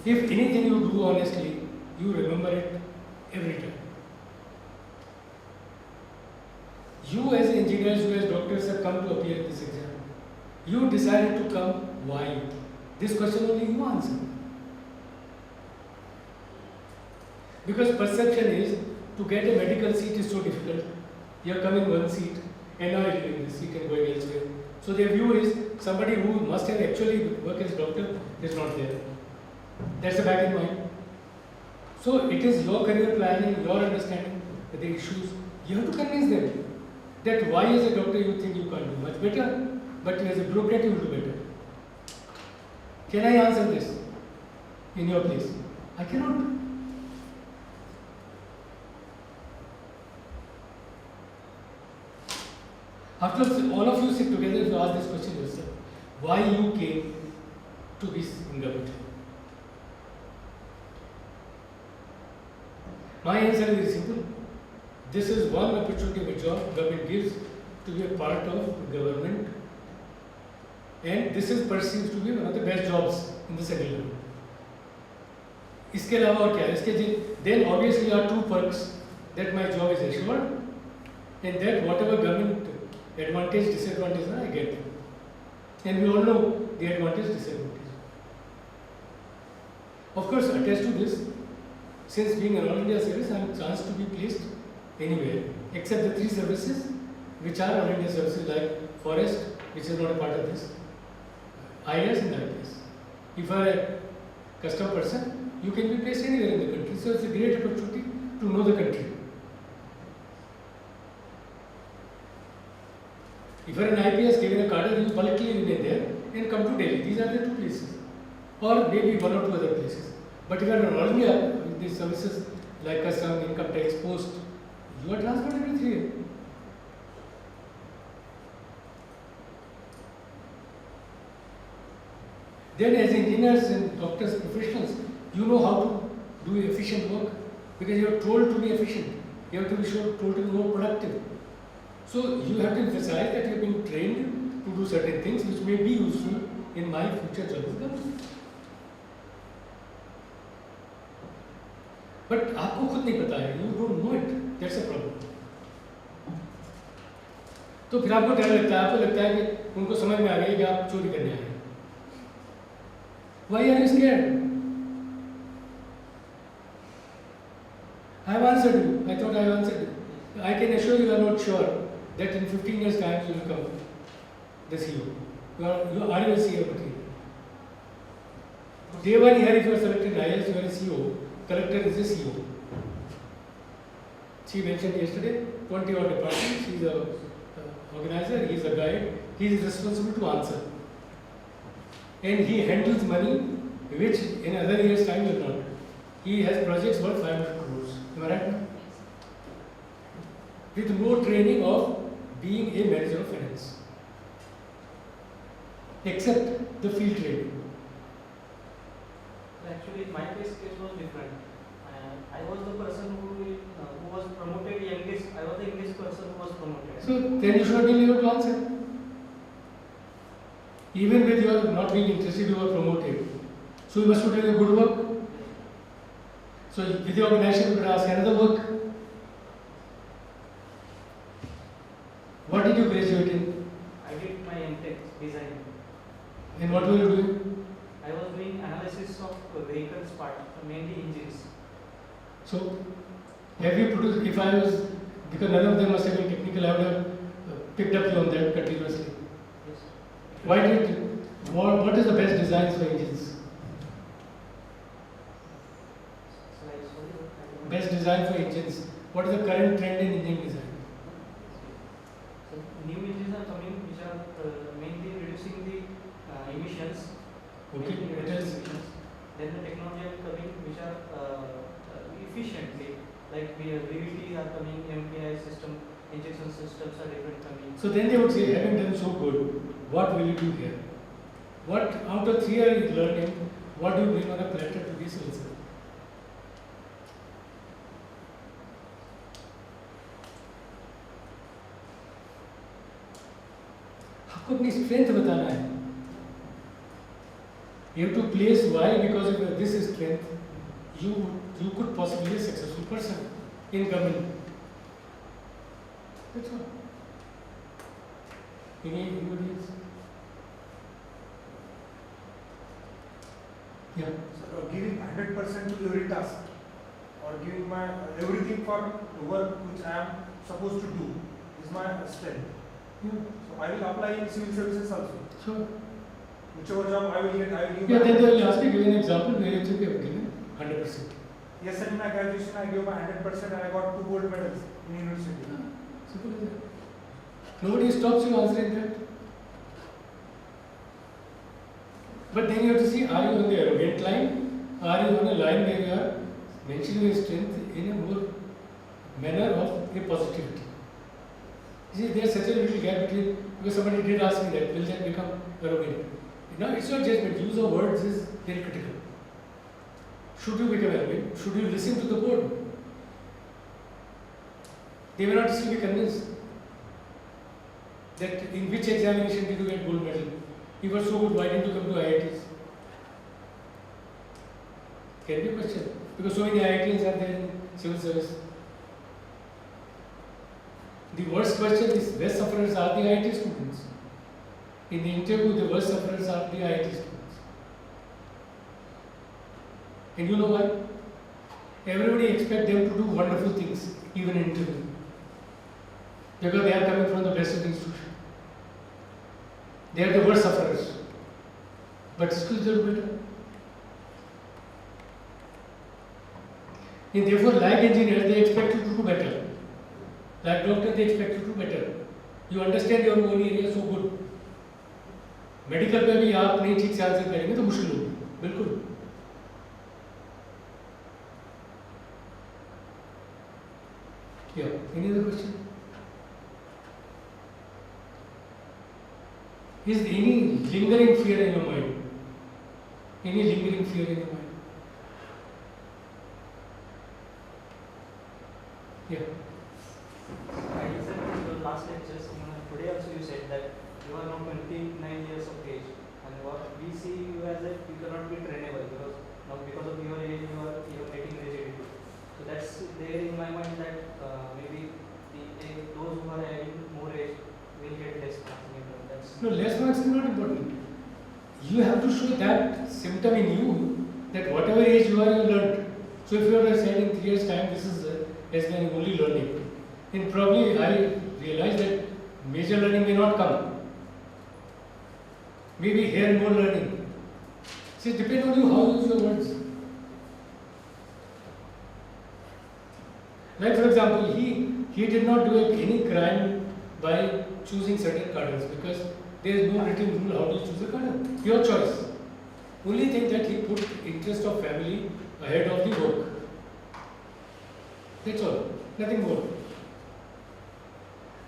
If anything you do honestly, you remember it every time. You as engineers, you as doctors have come to appear in this exam. You decided to come, why? This question only you answer. Because perception is, to get a medical seat is so difficult. You are coming one seat and now you are leaving this seat and going elsewhere. So their view is, somebody who must have actually worked as a doctor is not there. That's the back in mind. So it is your career planning, your understanding of the issues. You have to convince them that why as a doctor you think you can't do much better, but as a bureaucrat you will do better. Can I answer this in your place? I cannot. After all of you sit together, you ask this question yourself. Why you came to be in government? My answer is very simple. This is one opportunity which government gives to be a part of government, and this is perceived to be one of the best jobs in the central government. इसके अलावा और क्या है? इसके then obviously are two perks that my job is assured, and that whatever government advantage, disadvantage I get them. And we all know the advantage, disadvantage. Of course, attached to this, since being an All India service, I am chance to be placed anywhere except the three services which are All India services like Forest, which is not a part of this, IAS and IPS. If you are a custom person, you can be placed anywhere in the country. So it's a great opportunity to know the country. If you are an IPS given a cadre, you politely remain there and come to Delhi. These are the two places, or maybe one or two other places. But if you are an All India with these services like custom, income tax, post, you are transferred every 3 years. Then as engineers and doctors, professionals, you know how to do efficient work because you are told to be efficient. You have to be told to be more productive. So you have to emphasize that you have been trained to do certain things which may be useful in my future job as government. But आपको खुद नहीं पता है, you don't know it. That's a problem. तो फिर आपको डर लगता है, आपको लगता है कि उनको समझ में आ गई कि आप चोरी करने आए हैं. Why are you scared? I have answered you. I thought I have answered you. I can assure you are not sure that in 15 years' time you will become the CEO. You are you a CEO material? Day one here, if you are selected IAS, you are a CEO. Collector is a CEO. She mentioned yesterday 20 odd departments. She is a organizer, he is a guide, he is responsible to answer. And he handles money which in other years' time will not. He has projects worth 500 crores. Am I right? With no training of being a manager of finance, except the field training. Actually, my case was different. I was the person who was promoted youngest. I was the youngest person who was promoted. So then you should have been able to answer. Even with your not being interested, you were promoted. So you must have done a good work. So with the organization, you could ask another work. What did you graduate in? I did my MTech design. And what were you doing? I was doing analysis of vehicles part, mainly engines. So have you produced, if I was, because none of them must have been technical, I would have picked up you on that continuously. Yes. Why did, what is the best designs for engines? Best design for engines. What is the current trend in engine design? So new engines are coming which are mainly reducing the emissions. Okay, mainly what reducing else? emissions. Then the technology are coming which are efficiently, like VVT are coming, MPI system, injection systems are different coming. So then they would say, having done so good, what will you do here? What out of 3 years learning, what do you bring on a platter to this also? आपको अपनी strength बताना है. You have to place why, because of this strength, you could possibly be a successful person in government. That's all. Anybody else? Yeah. So, giving 100% to every task or giving my everything for the work which I am supposed to do is my strength. Yeah. So I will apply in civil services also. Sure. Whichever job I will get, I will give. Yeah, my then they will ask you, give an example where you think you have given 100%. Yes, sir, in my graduation I gave my 100% and I got 2 gold medals in university. Simple as that. Nobody stops you answering that. But then you have to see, are you on the arrogant line? Are you on a line where you are mentioning your strength in a more manner of a positivity? You see, there is such a little gap between, because somebody did ask me that, will that become arrogant? No, it's not judgment. Use of words is very critical. Should you become arrogant? Should you listen to the board? They may not still be convinced that in which examination did you get gold medal? You were so good, why didn't you come to IITs? Can be a question. Because so many IITs are there in civil service. The worst question is, best sufferers are the IIT students. In the interview, the worst sufferers are the IIT students. And you know why? Everybody expects them to do wonderful things, even in interview. Because they are coming from the best of the institution. They are the worst sufferers. But still they do better. And therefore, like engineers, they expect you to do better. Like doctor, they expect you to do better. You understand your own area so good. Medical पे भी आप नहीं ठीक से answer करेंगे तो मुश्किल होगी, बिल्कुल. Yeah. Any other question? Is there any lingering fear in your mind? Any lingering fear in your mind? Yeah. I listened to your last lectures. Today also you said that you are now 29 years of age, and what we see you as that you cannot be trainable because now because of your age you are getting rigidity. So that's there in my mind that maybe those who are having more age will get less marks. That's No, less marks is not important. You have to show that symptom in you that whatever age you are, you learned. So if you are saying in 3 years' time, this is as my only learning, then probably I realize that major learning may not come. Maybe here more learning. See, it depends on you how you use your words. Like for example, he did not do any crime by choosing certain cadres because there is no written rule how to choose a cadre. Your choice. Only thing that he put interest of family ahead of the work. That's all. Nothing more.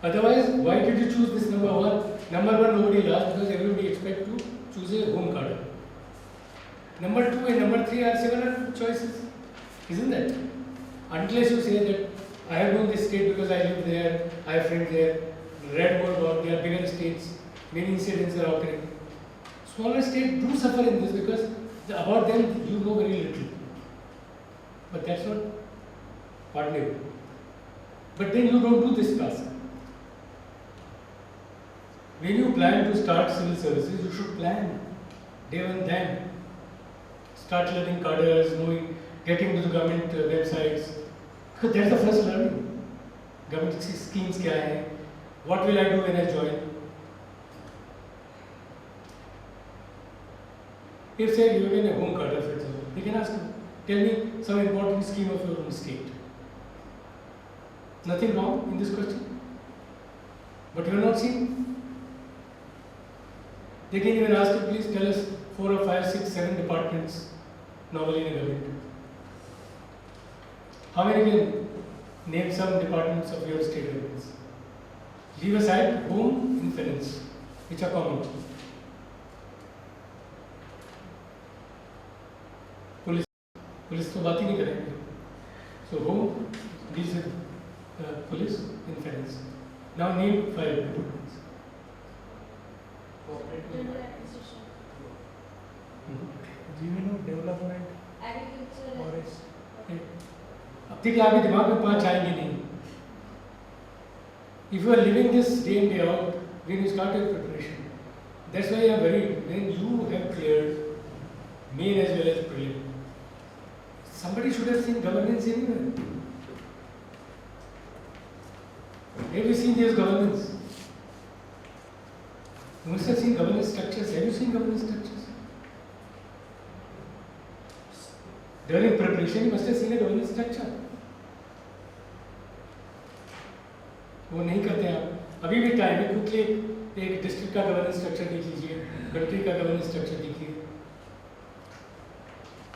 Otherwise, why did you choose this number 1? Number 1 nobody will ask because everybody expects to choose a home cadre. Number 2 and number 3 are similar choices. Isn't that? Unless you say that I have known this state because I live there, I have friends there, read more about, they are bigger states, many incidents are occurring. Smaller states do suffer in this because about them you know very little. But that's not ordinary. But then you don't do this task. When you plan to start civil services, you should plan day one then. Start learning cadres, knowing, getting to the government websites. Because that's the first learning. Government schemes kya hai? What will I do when I join? If say you are in a home cadre, for example, they can ask you, tell me some important scheme of your own state. Nothing wrong in this question. But you are not seeing. They can even ask you, please tell us 4 or 5, 6, 7 departments normally in a government. How many can name some departments of your state governments? Leave aside home inference, which are common. Police तो बात ही नहीं करेंगे. So home deals with police inference. Now name 5 departments. General administration, revenue development, agriculture, forest. अब देखिए आपके दिमाग में 5 आएंगे नहीं. If you are living this day in day out, when you start your preparation, that's why I am worried when you have cleared main as well as prelim. Somebody should have seen governance anywhere. Have you seen this governance? You must have seen governance structures. Have you seen governance structures? During preparation, you must have seen a governance structure. वो नहीं करते आप. अभी भी time है, quickly एक district का governance structure देख लीजिए, कंट्री का गवर्नेंस स्ट्रक्चर देखिए.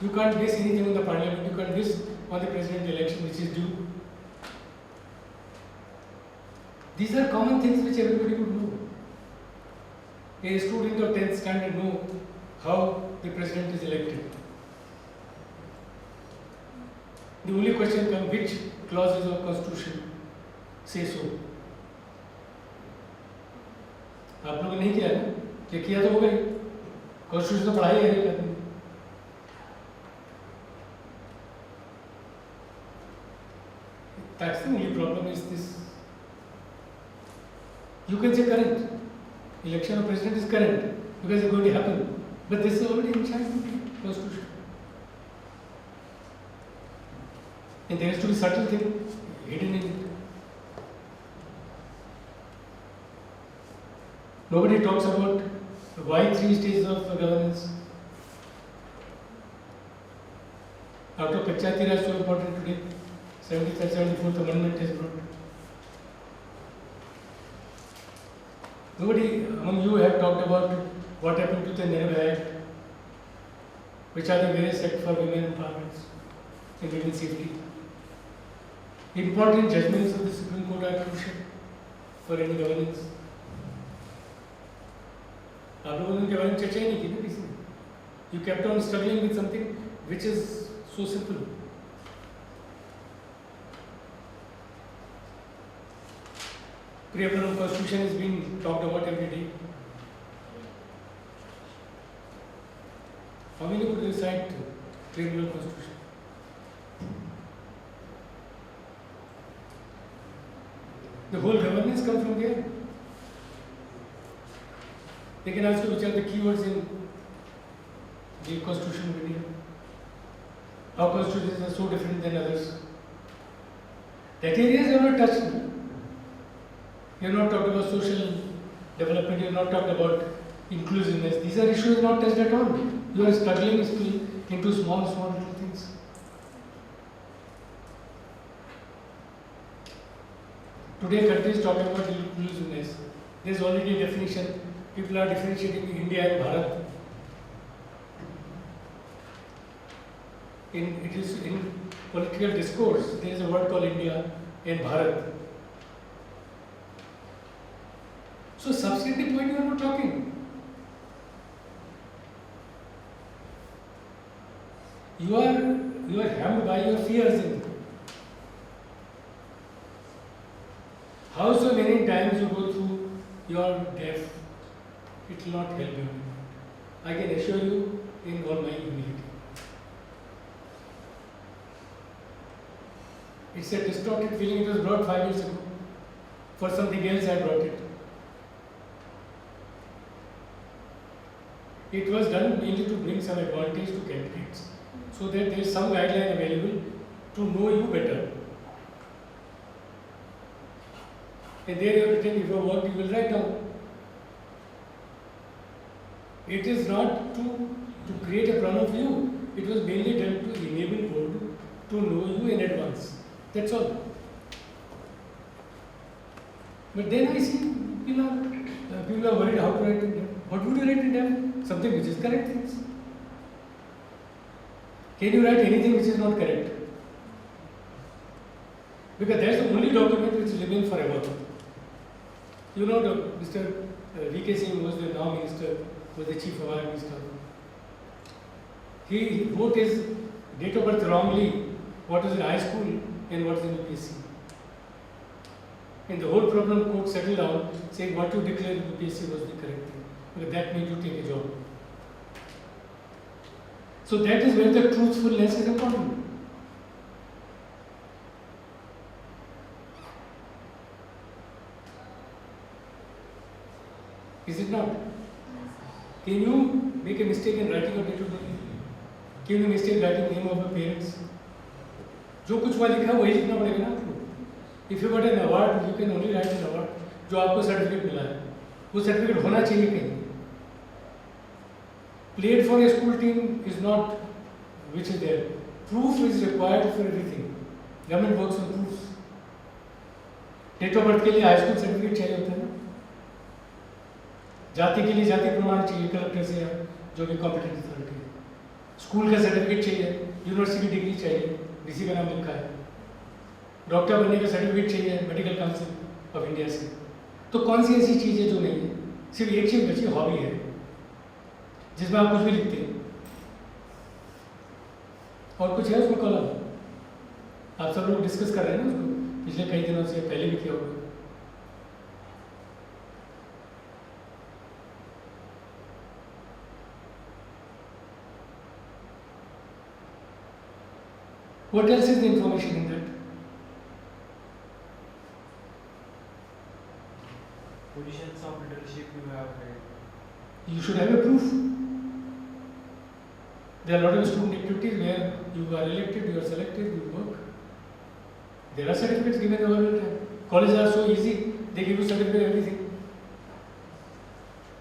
You can't base anything on the parliament. You can't base on the president election, which is due. These are common things which everybody would know. A student of 10th standard know how the president is elected. The only question comes, which clauses of constitution say so? आप लोगों ने नहीं किया ना? क्या किया तो हो गई. कॉन्स्टिट्यूशन तो पढ़ाई है एक आदमी. That's the only problem is this. You can say current. Election of president is current because it's going to happen. But this is already enshrined in the constitution. And there has to be subtle thing hidden in it. Nobody talks about why 3 stages of governance. Out of Panchayati Raj so important today. 73rd, 74th Amendment is brought. Nobody among you have talked about what happened to the Nehru Act, which are the various acts for women empowerment and women safety. Important judgments of the Supreme Court are crucial for any governance. आप लोगों ने उनके बारे में चर्चा ही नहीं की ना किसी ने. You kept on struggling with something which is so simple. Preamble of Constitution is being talked about every day. How many could recite Preamble of Constitution? The whole governance comes from there. They can ask you which are the keywords in the Constitution of India. How constitutions are so different than others. That areas you have not touched. You have not talked about social development, you have not talked about inclusiveness. These are issues not touched at all. You are struggling still into small little things. Today countries talk about inclusiveness. There is already a definition. People are differentiating India and Bharat. It is in political discourse, there is a word called India and Bharat. So substantive point you are not talking. You are hemmed by your fears in. How so many times you go through your death, it will not help you. I can assure you in all my humility. It's a distorted feeling. It was brought 5 years ago. For something else I brought it. It was done mainly to bring some advantage to candidates, so that there is some guideline available to know you better. And there you have written, if you have worked, you will write down. It is not to create a problem for you. It was mainly done to enable board to know you in advance. That's all. But then I see people are worried how to write in them. What would you write in them? Something which is correct things. Can you write anything which is not correct? Because that's the only document which is living forever. You know, Mr. V.K. Singh was the now minister, was the chief of our minister. He wrote his date of birth wrongly, what was in high school and what is in UPSC. And the whole problem court settled down saying what you declared in UPSC was the correct thing. Because that made you take a job. So that is where the truthfulness is important. Is it not? Can you make a mistake in writing your date of birth? Can you mistake writing name of your parents? जो कुछ वहाँ लिखा है वही लिखना पड़ेगा ना आपको. If you got an award, you can only write an award जो आपको सर्टिफिकेट मिला है. वो सर्टिफिकेट होना चाहिए कहीं. Played for a school team is not which is there. Proof is required for everything. Government works on proofs. Date of birth के लिए हाई स्कूल सर्टिफिकेट चाहिए होता है ना. जाति के लिए जाति प्रमाण चाहिए कलेक्टर से या जो भी कॉम्पिटेंट अथॉरिटी है. स्कूल का सर्टिफिकेट चाहिए, यूनिवर्सिटी डिग्री चाहिए, डीसी का नाम लिखा है. डॉक्टर बनने का सर्टिफिकेट चाहिए मेडिकल काउंसिल ऑफ इंडिया से. तो कौन सी ऐसी चीज़ है जो नहीं है? सिर्फ एक चीज़ बची, हॉबी है, जिसमें आप कुछ भी लिखते हैं. और कुछ है उसमें कॉलम? आप सब लोग डिस्कस कर रहे हैं ना उसको पिछले कई दिनों से, पहले भी किया होगा. What else is the information in that? Positions of leadership you have held. You should have a proof. There are a lot of student activities where you are elected, you are selected, you work. There are certificates given over the time. Colleges are so easy, they give you certificate everything.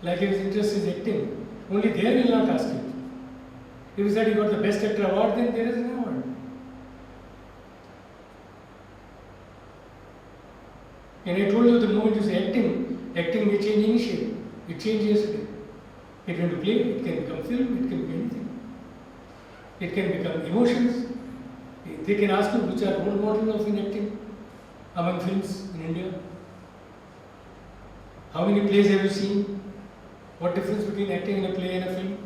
Like if his interest is acting, only there will not ask you. If you said you got the best actor award, then there is an award. And I told you the moment you say acting, acting may change any shape. It changed yesterday. It can be play, it can become film, it can be anything. It can become emotions. They can ask you which are role models of in acting among films in India. How many plays have you seen? What difference between acting in a play and a film?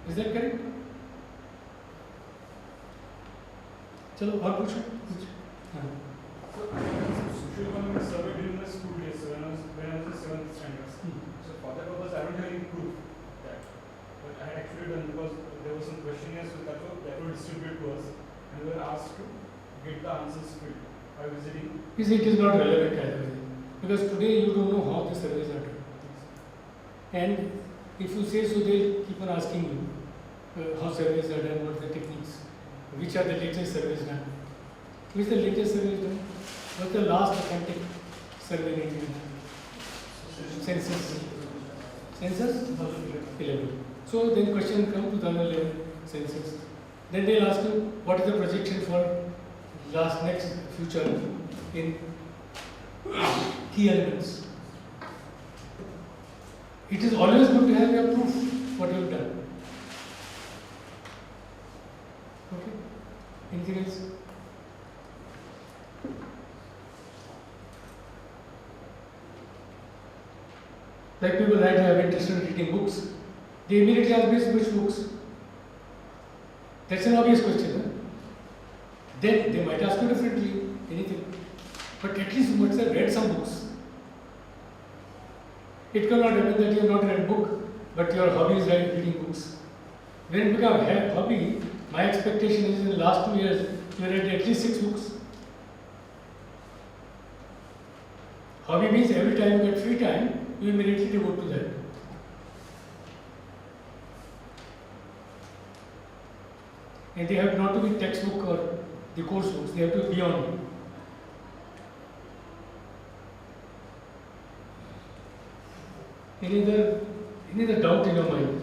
Is that correct? चलो और पूछो कुछ. Social economic survey during my school days when I was in 7th standard. So for that purpose, I don't have any proof that, but I had actually done because there were some questionnaires that were distributed to us, and we were asked to get the answers filled by visiting. You see, it is not relevant either, because today you don't know how the surveys are done. And if you say so, they'll keep on asking you how surveys are done, what are the techniques, which are the latest surveys done. Which is the latest survey done? What's the last authentic survey in India? Census. Census? 2011. So then question come 2011 census. Then they'll ask you what is the projection for next future in key elements. It is always good to have your proof what you have done. Okay. Anything else? Like people write, I have interest in reading books. They immediately ask me which books. That's an obvious question. Huh? Then they might ask you differently, anything. But at least you must have read some books. It cannot happen that you have not read a book, but your hobby is reading books. When it becomes a hobby, my expectation is in the last 2 years, you read at least 6 books. Hobby means every time you get free time, you immediately devote to that. And they have not to be textbook or the course books, they have to be beyond. Any other doubt in your mind?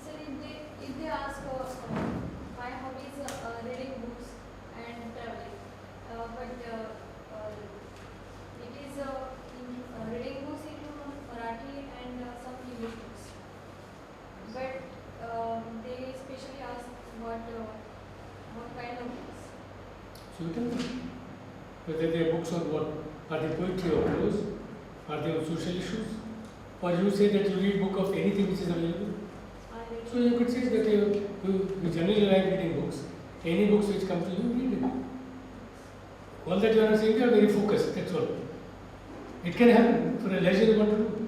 So if they ask my hobby is reading books and traveling, but it is reading books in Marathi and some English books. But they especially ask what kind of books. So you tell them whether they have books on what? Are they poetry or prose? Are they on social issues? Or you say that you read book of anything which is available? So you could say that you generally like reading books. Any books which come to you, read it. All that you are saying, you are very focused, that's all. It can happen for a leisure you want to do.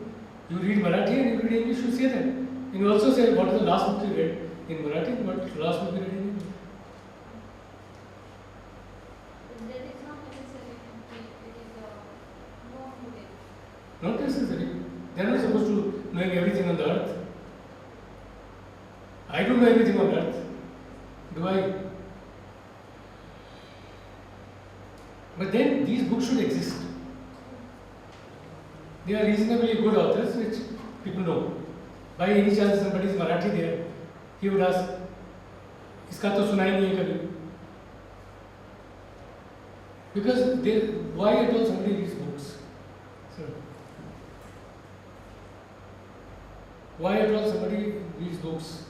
You read Marathi and you read English, you say that. And you also say what is the last book you read in Marathi, what is the last book you read in English. That is not necessary. It is more today. Not necessary. They are not supposed to knowing everything on the earth. I don't know everything on earth. Do I? But then these books should exist. They are reasonably good authors which people know. By any chance somebody is Marathi there, he would ask, "Iska to suna hi nahi hai kabhi." Because they, why at all somebody reads books? Sir. Why at all somebody reads books?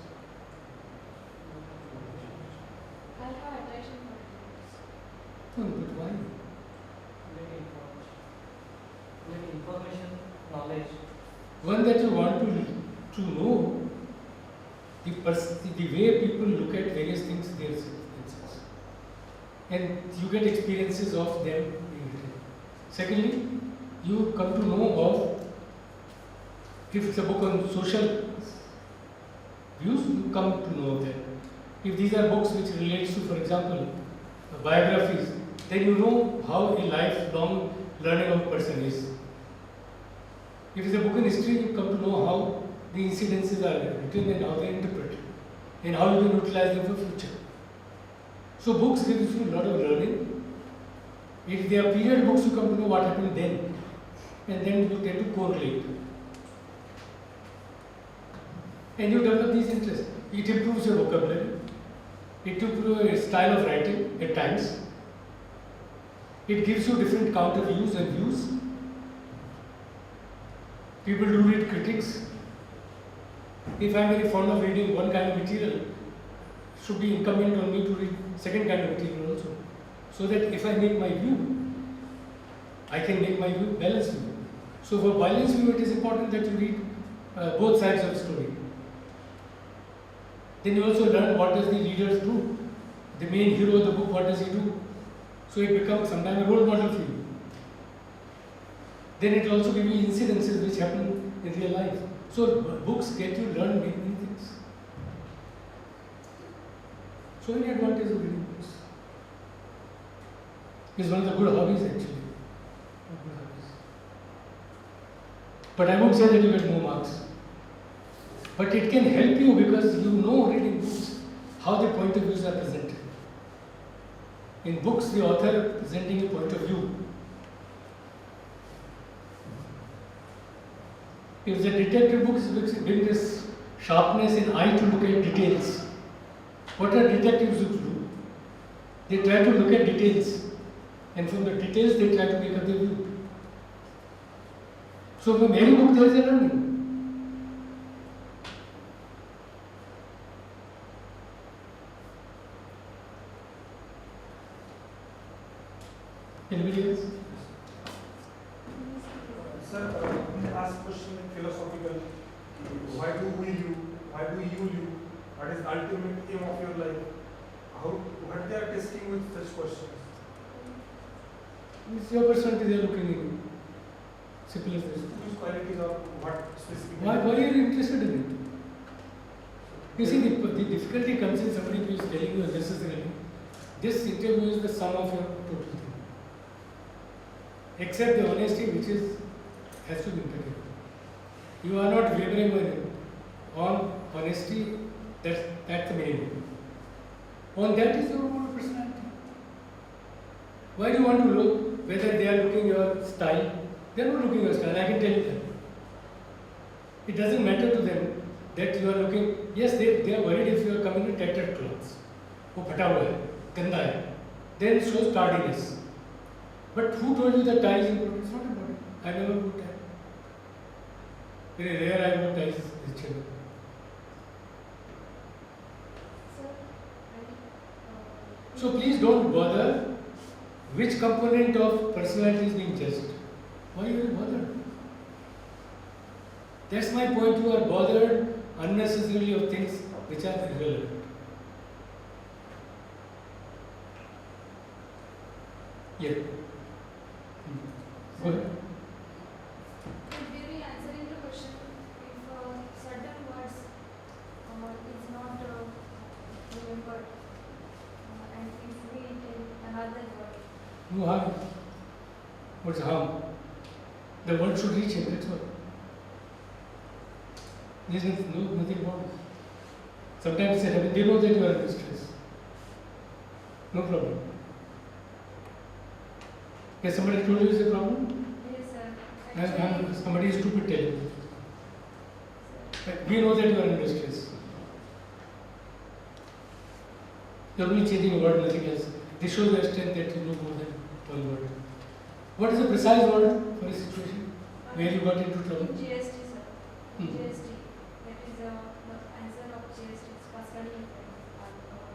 I have attraction for books. No, but why? Maybe information, knowledge. One that you want to know the way people look at various things themselves. And you get experiences of them being written. Secondly, you come to know of, if it's a book on social views, you come to know of them. If these are books which relates to, for example, biographies, then you know how a lifelong learning of a person is. If it's a book in history, you come to know how the incidences are written and how they are interpreted, and how you can utilize them for future. So books give you a lot of learning. If they are period books, you come to know what happened then, and then you tend to correlate. And you develop these interests. It improves your vocabulary. It improves your style of writing at times. It gives you different counter views and views. People do read critics. If I am very fond of reading one kind of material, it should be incumbent on me to read second kind of material also. So that if I make my view, I can make my view balanced view. So for balanced view, it is important that you read both sides of the story. Then you also learn what does the readers do. The main hero of the book, what does he do? So it becomes sometimes a role model for you. Then it will also give you incidences which happen in real life. So books get you learn many things. So many advantages of reading books. It's one of the good hobbies actually. Good hobbies. But I won't say that you get no marks. But it can help you because you know reading books how the point of views are presented. In books, the author presenting a point of view. If the detective books bring this sharpness in eye to look at details, what are detectives do? They try to look at details, and from the details they try to make up their view. So from any book there is a learning. Anybody else? Sir, we ask question philosophical. Why do we you? Why do you live? What is the ultimate aim of your life? What they are testing with such questions? It's your personality they are looking in. Simple as this. Whose qualities or what specific? Why are you interested in it? You see, the difficulty comes in somebody who is telling you unnecessarily. This interview is the sum of your total thing. Except the honesty which has to be impeccable. You are not wavering on honesty, that's the minimum. On that is your own personality. Why do you want to look whether they are looking your style? They are not looking your style, I can tell you that. It doesn't matter to them that you are looking, yes, they are worried if you are coming in tattered clothes. Oh, phata hua hai, ganda hai. Then it shows tardiness. But who told you that tie is important? It's not important. I never wore tie. Very rare I wore ties this children. Sir, So please don't bother which component of personality is being judged? Why are you bothered? That's my point. You are bothered unnecessarily of things which are irrelevant. Yeah. Go ahead. Could we be answering the question if certain words is not remembered and if we take another word? No harm. What's harm? The word should reach him, that's all. There's nothing wrong. Sometimes they know that you are in distress. No problem. Has somebody told you it's a problem? Yes, sir. And somebody is stupid telling you. We know that you are in distress. You are only changing a word, nothing else. This shows the extent that you know more than one word. What is the precise word for this situation? Where you got into trouble? GST, sir. Hmm. GST. That is the answer of GST. It's personal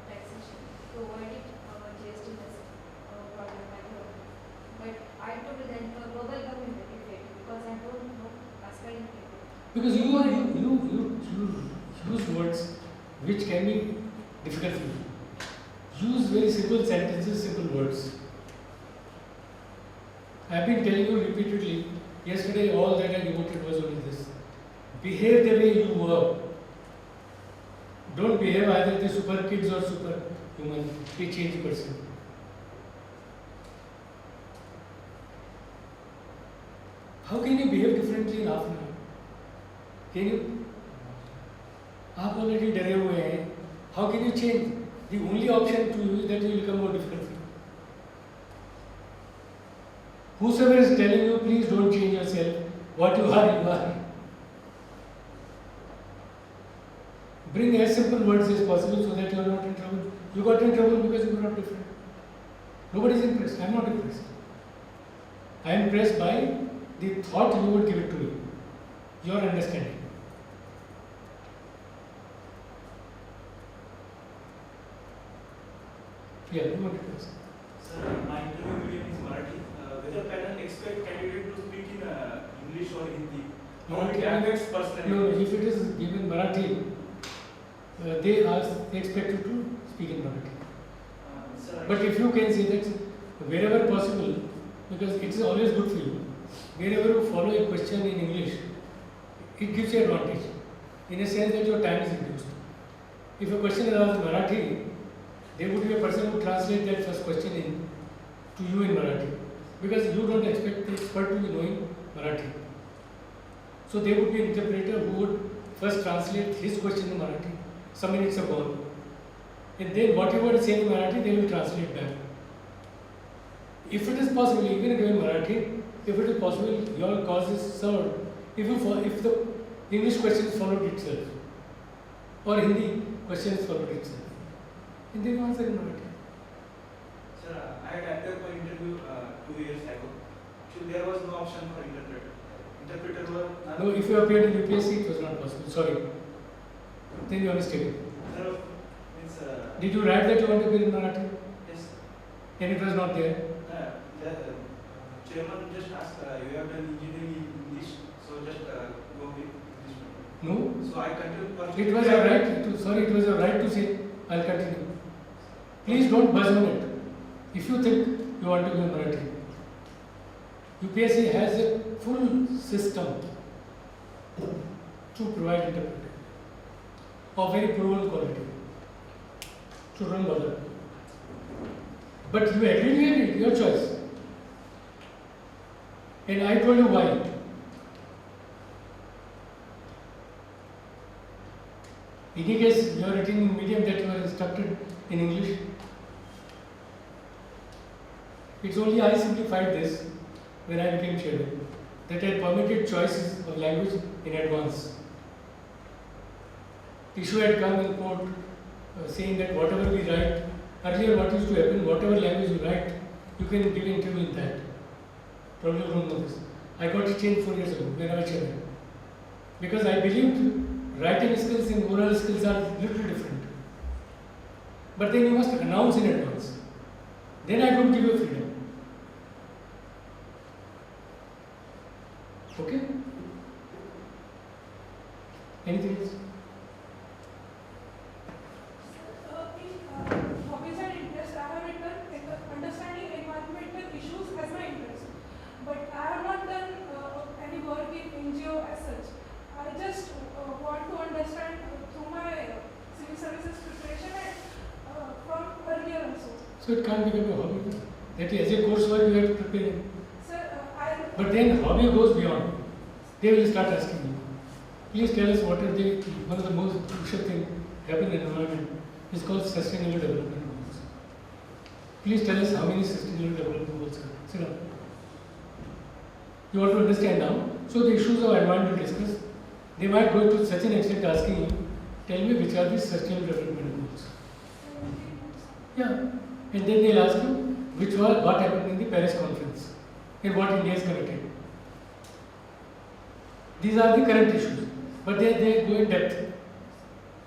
taxation. To avoid it, GST has problem like that. But I told that global government effect because I don't know personal effect. Because you use words which can be difficult for you. Use very simple sentences, simple words. I have been telling you repeatedly, yesterday all that I devoted was only this. Behave the way you were. Don't behave either the super kids or super human, a changed person. How can you behave differently in half an hour? Can you? आप already डरे हुए हैं. How can you change? The only option to you is that you will become more difficult for you. Whosoever is telling you, please don't change yourself. What you are, you are. Bring as simple words as possible so that you are not in trouble. You got in trouble because you were not different. Nobody is impressed. I am not impressed. I am impressed by the thought you would give it to me. Your understanding. Yeah, you want to ask. Sir, my interview medium is Marathi. Whether panel expect candidate to speak in English or Hindi? How it affects personality? No, if it is given Marathi, they expect you to speak in Marathi. Sir, But if you can say that wherever possible, because it is always good for you, wherever you follow a question in English, it gives you advantage in a sense that your time is reduced. If a question is asked in Marathi, there would be a person who translates that first question in to you in Marathi, because you don't expect the expert to be knowing Marathi. So there would be an interpreter who would first translate his question in Marathi, some minutes ago, and then whatever is said in Marathi, they will translate back. If it is possible, even if you are in Marathi, if it is possible, your cause is served. If the English question is followed itself, or Hindi question is followed itself, and then you answer in Marathi. sir, I had applied for interview 2 years ago. So there was no option for interpreter. Interpreter were No, if you appeared in UPSC, it was not possible. Sorry. Then you are mistaken. Sir, means Did you write that you want to appear in Marathi? yes. And it was not there. The chairman just asked, you have done engineering in English, so just go with English. No. So I continued for. It was your right. Sorry, it was your right to say, I'll continue. Please don't buzz on it. If you think you want to be in Marathi, UPSC has a full system to provide interpreter of very proven quality. So don't bother. But you agreed, your choice. And I told you why. In any case, you are writing in medium that you are instructed in English. It's only I simplified this when I became chairman, that I permitted choices of language in advance. Issue had come in court saying that whatever we write, earlier what used to happen, whatever language you write, you can give interview in that. Probably you don't know this. I got it changed 4 years ago when I was chairman. Because I believed writing skills and oral skills are little different. But then you must announce in advance. Then I could give you freedom. Okay? Anything else? In hobbies and interests, I have written understanding environmental issues as my interest. But I have not done any work in NGO as such. I just want to understand through my civil services preparation and from earlier also. So it can't become a hobby. That is, as a coursework you have to prepare. Sir, But then hobby goes beyond. They will start asking you. Please tell us what are the one of the most crucial things happen in environment is called sustainable development goals. Please tell us how many sustainable development goals are. Sit down. You want to understand now? So the issues of environment discussed. They might go to such an extent asking you, tell me which are the sustainable development goals. Yeah. And then they'll ask you which was what happened in the Paris conference and what India is committed. These are the current issues, but they go in depth.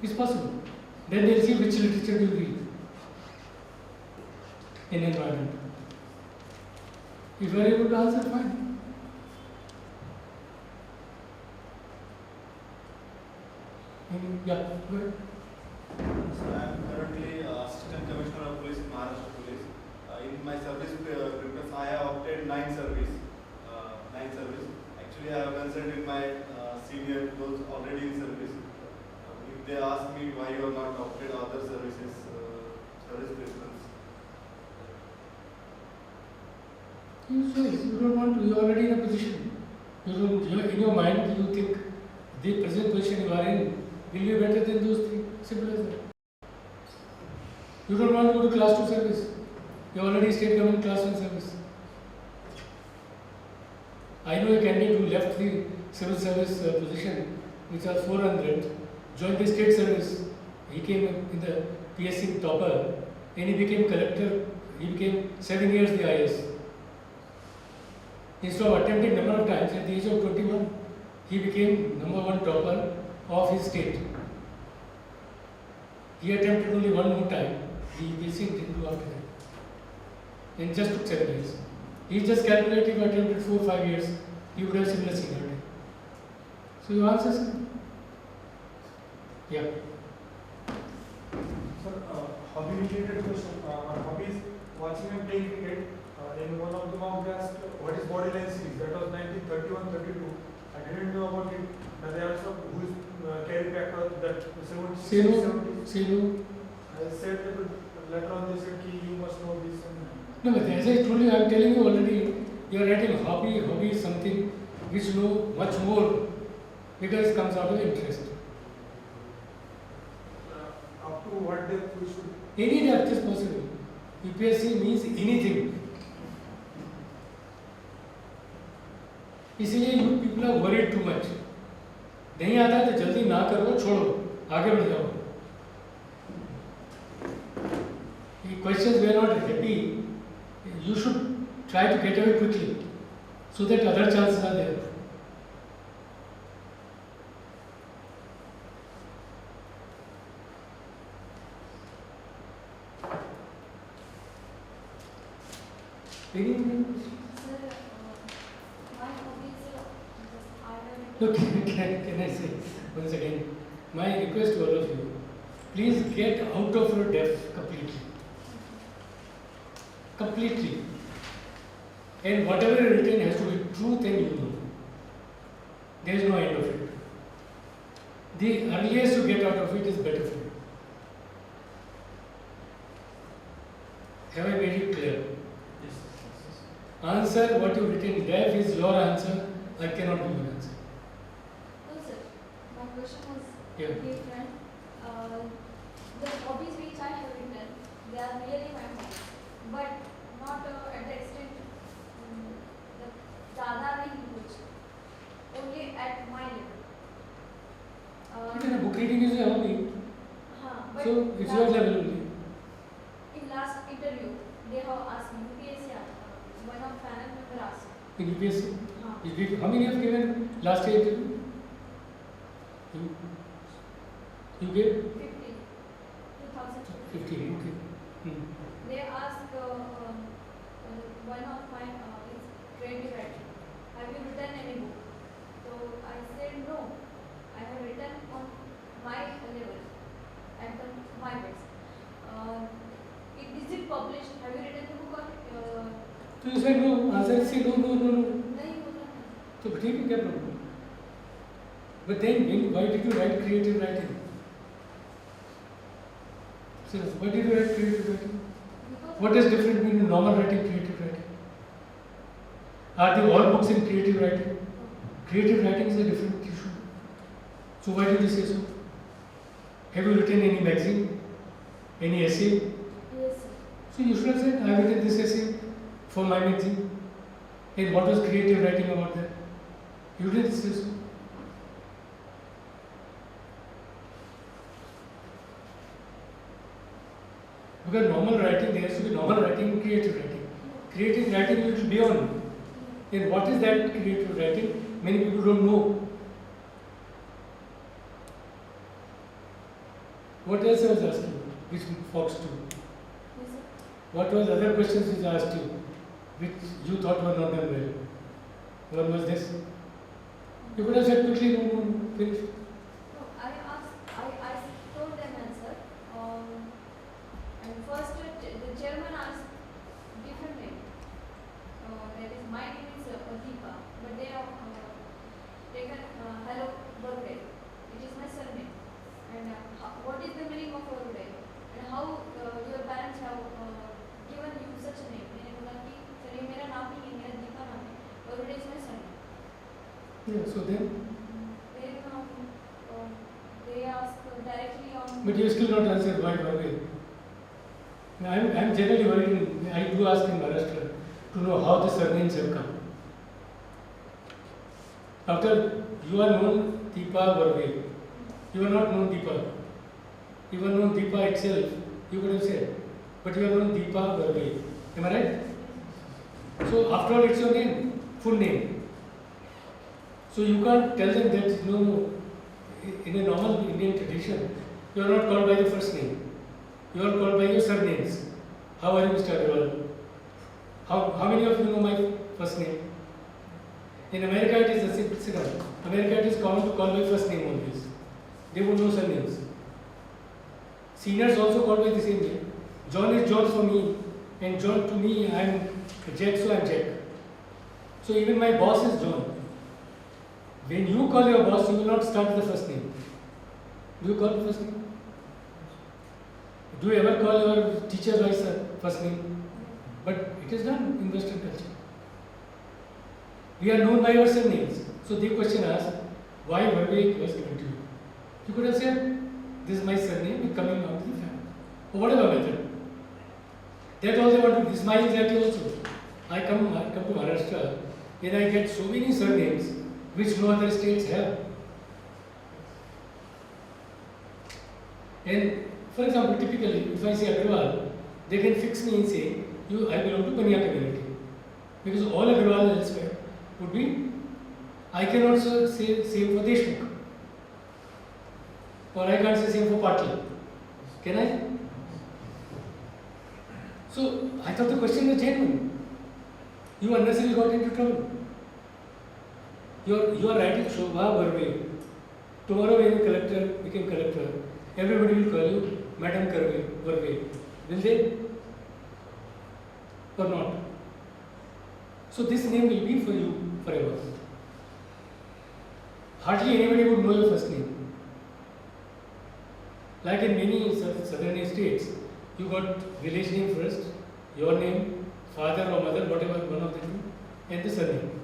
It's possible. Then they'll see which literature you read in environment. If you are able to answer, fine. Yeah, go ahead. So I am currently Assistant Commissioner of Police in Maharashtra Police. In my service papers, I have obtained 9 service. Actually, I have consulted my senior, those already in service. If they ask me why you have not obtained other services, service preference. You don't want to, you are already in a position. In your mind, you think the present position you are in will be better than those three. Simple as that. You don't want to go to class 2 service. You already state government class 1 service. I know a candidate who left the civil service position, which was 400, joined the state service. He came in the PSC topper and he became collector. He became 7 years the IS. Instead of attempting number of times, at the age of 21, he became #1 topper of his state. He attempted only one more time. The UPSC didn't do after that. And just took 7 years. He just calculated if he attempted 4 or 5 years, he would have similar seniority. So you answer, sir? Yeah. Sir, hobby related question. My hobby is watching and playing cricket. In one of the mock they asked what is bodyline series. That was 1931-32. I didn't know about it. But they asked who is carry packer that 70s. Say no. I said that later on they said you must know this. No, but as I told you, I am telling you already, you are writing hobby. Hobby is something which know much more because it comes out of interest. Up to what depth we should? Any depth is possible. UPSC means anything. इसलिए you people are worried too much. नहीं आता तो जल्दी ना करो, छोड़ो, आगे बढ़ जाओ. The questions were not happy. You should try to get away quickly, so that other chances are there. Look, can I say once again, my request to all of you, please get out of your depth completely. Completely. And whatever is written has to be truth and you know. There is no end of it. The earliest you get out of it is better for you. Have I made it clear? Yes. Answer what you written there is your answer. I cannot give you an answer. No, sir. My question was Yeah. different. The hobbies which I have written, they are really my hobbies, but not at the extent the ज़्यादा नहीं कुछ, only at my level. Book reading is a hobby. हाँ, but So it's your level only. in last interview, they have asked me, UPSC, one of panel member asked. In UPSC, हाँ. how many have given last year interview? You gave 15, 2015. 15. Okay. Hmm. They ask one of my is creative writing. Have you written any book? habits. Is it published? Have you written the book or? So you said no. Answer is say no. नहीं बोला था. So ठीक है क्या problem? But then why did you write creative writing? So why did you write creative writing? Because What is different between normal writing and creative writing? Are they all books in creative writing? Creative writing is a different issue. So why did you say so? Have you written any magazine? Any essay? yes, sir. So you should have said, I have written this essay for my magazine. And what was creative writing about that? You didn't say so. Because normal writing, there has to be normal writing and creative writing. Creative writing is a little beyond. And what is that creative writing? Many people don't know. What else I was asking? Which Fox 2? Yes, sir. What was other questions which I asked you, which you thought were not done well? One was this. You could have said quickly, no, finish. No, I told them answer. And first the chairman asked different name. That is, my name is Deepa, but they have taken hello birthday. It is my surname. And what is the meaning of birthday? And how your parents have given you such a name? मैंने बोला कि sir ये मेरा नाम नहीं है, मेरा दीपा नाम है. Birthday is my surname. Yeah, so then, Then they ask directly on. but you still not answered why Bombay. I'm generally worried, I do ask in Maharashtra to know how the surnames have come. After you are known Deepa Varve, you are not known Deepa. You are known Deepa itself, you could have said. But you are known Deepa Varve. Am I right? So after all, it's your name, full name. So you can't tell them that no, in a normal Indian tradition, you are not called by the first name. You are called by your surnames. How are you, Mr. Agrawal? How many of you know my first name? In America, it is a sit down. America, it is common to call by first name always. They would know surnames. Seniors also called by the same name. John is John for me, and John to me, I am Jack, so I am Jack. So even my boss is John. When you call your boss, you will not start with the first name. Do you call the first name? Do you ever call your teacher by first name? But it is done in Western culture. We are known by our surnames. So the question asks, why Varve was given to you? You could have said, this is my surname coming out of the family. Or whatever method. That all they want to do. This is my anxiety also. I come to Maharashtra and I get so many surnames which no other states have. And for example, typically, if I say Agarwal, they can fix me and say, I belong to Baniya community. Because all Agarwal elsewhere would be, I can also say same for Deshmukh. Or I can't say same for Patil. Can I? So, I thought the question was genuine. You unnecessarily got into trouble. You are writing Shobha Barve. Tomorrow when you became collector, everybody will call you Madam Barve. Will they? Or not? So this name will be for you forever. Hardly anybody would know your first name. Like in many southern states, you got village name first, your name, father or mother, whatever one of the two, and the surname.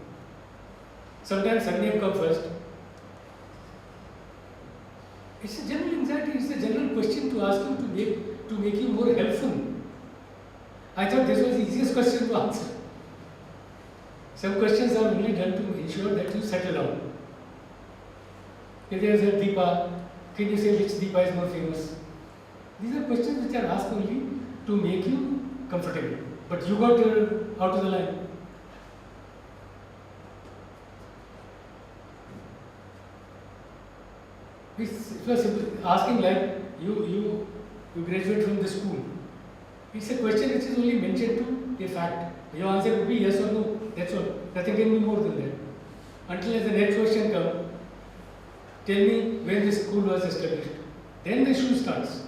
Sometimes surname comes first. It's a general anxiety, it's a general question to ask you to make you more helpful. I thought this was the easiest question to answer. Some questions are only done to ensure that you settle down. If there is a Deepa, can you say which Deepa is more famous? These are questions which are asked only to make you comfortable. But you got out of the line. It was simple. Asking like you graduate from the school. It's a question which is only mentioned to a fact. Your answer would be yes or no. That's all. Nothing can be more than that. Until as the next question comes, tell me when the school was established. Then the issue starts.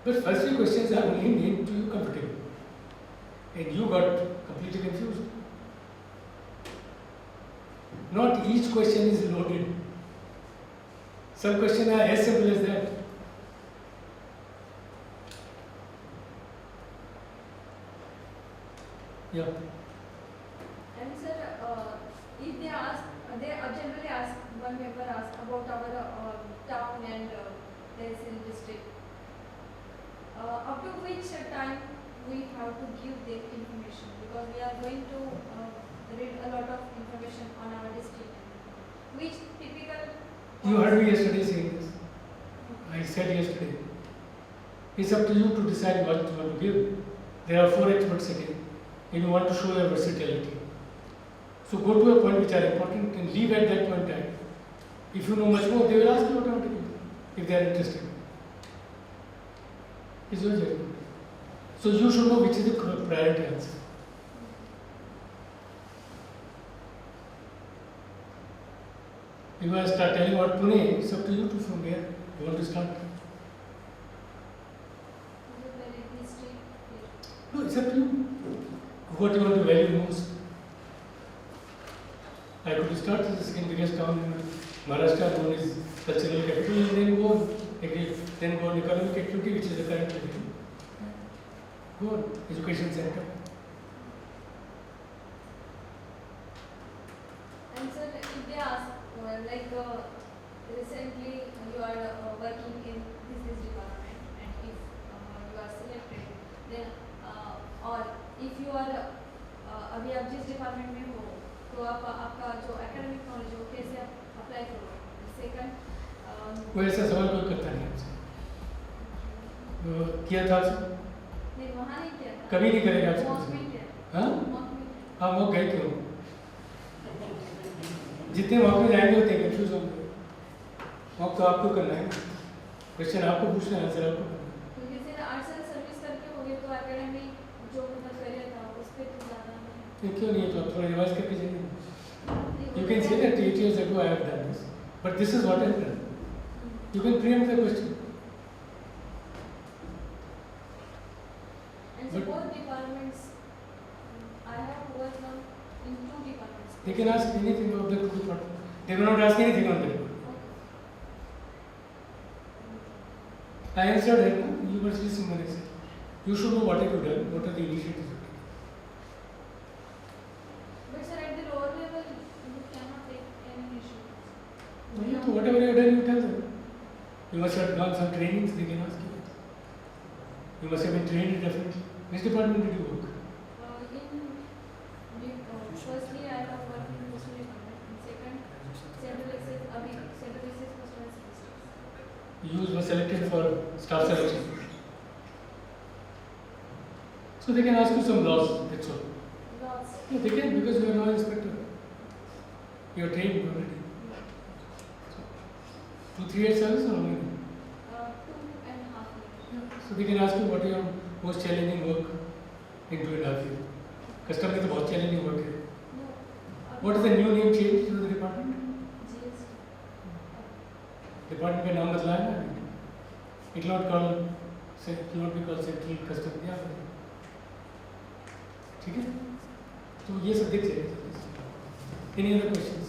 But first three questions are only made to you comfortable. And you got completely confused. Not each question is loaded. Some questions are as simple as that. Yeah. And sir, if they ask, they generally ask, one member asks about our town and Tehsil district. Up to which time we have to give them information, because we are going to read a lot of information on our district. Which typical. You heard me yesterday saying this. I said yesterday. It's up to you to decide what you want to give. There are 4 experts sitting, and you want to show your versatility. So go to a point which are important and leave at that point time. If you know much more, they will ask you automatically if they are interested. It's your judgment. So you should know which is the priority answer. If I start telling about Pune, it's up to you to from where you want to start. No, it's up to you. What you want to value most. I could start with the second biggest town in Maharashtra, known as cultural capital, and then go on economic activity, which is the current activity. Go on, education center. And sir, if they ask, recently you are working in this department, and if you are selected, then or if you are अभी आप जिस department में हो, तो आप आपका जो academic knowledge हो कैसे आप अप्लाई करोगे. सेकंड वो ऐसा सवाल कोई करता नहीं आपसे. किया था आपसे? नहीं, वहाँ नहीं किया था. कभी नहीं करेगा आपसे. मॉक में किया. हाँ? मॉक में किया. हाँ, मॉक गए क्यों? जितने मॉक में जाएंगे उतने कंफ्यूज होंगे. मॉक तो आपको करना है. क्वेश्चन आपको पूछना है, आंसर आपको करना है. क्योंकि फिर 8 साल सर्विस करके हो गए तो एकेडमी जो मतलब करियर था उस पे तो ज़्यादा नहीं. क्यों नहीं है, तो आप थोड़ा रिवाइज करके जाइए. You can say that 8 years ago I have done this, but this is what I have done. You can preempt the question. And so both departments, I have worked on in 2 departments. They can ask anything about the two department. They will not ask anything on that. I answered it. You were listening when I said. You should know what have you done, what are the initiatives. But sir, at the lower level, you cannot take any initiatives. So whatever you have done, you tell them. You must have done some trainings, they can ask you. You must have been trained definitely. Which department did you work? Firstly, I have worked in postal department. And second, central access, central access postal services. You were selected for staff selection. So they can ask you some laws, that's all. Laws. Yeah, they can, because you are now inspector. You are trained already. So, 2-3 years service or how many? 2.5 years. Yeah. So they can ask you what your most challenging work in 2.5 years. Custom में तो बहुत challenging work है. No. What is the new name change to the department? GST. Department का नाम बदला है ना? It will not be called Central Custom. Yeah. ठीक है? तो ये सब देख जाइए. Any other questions?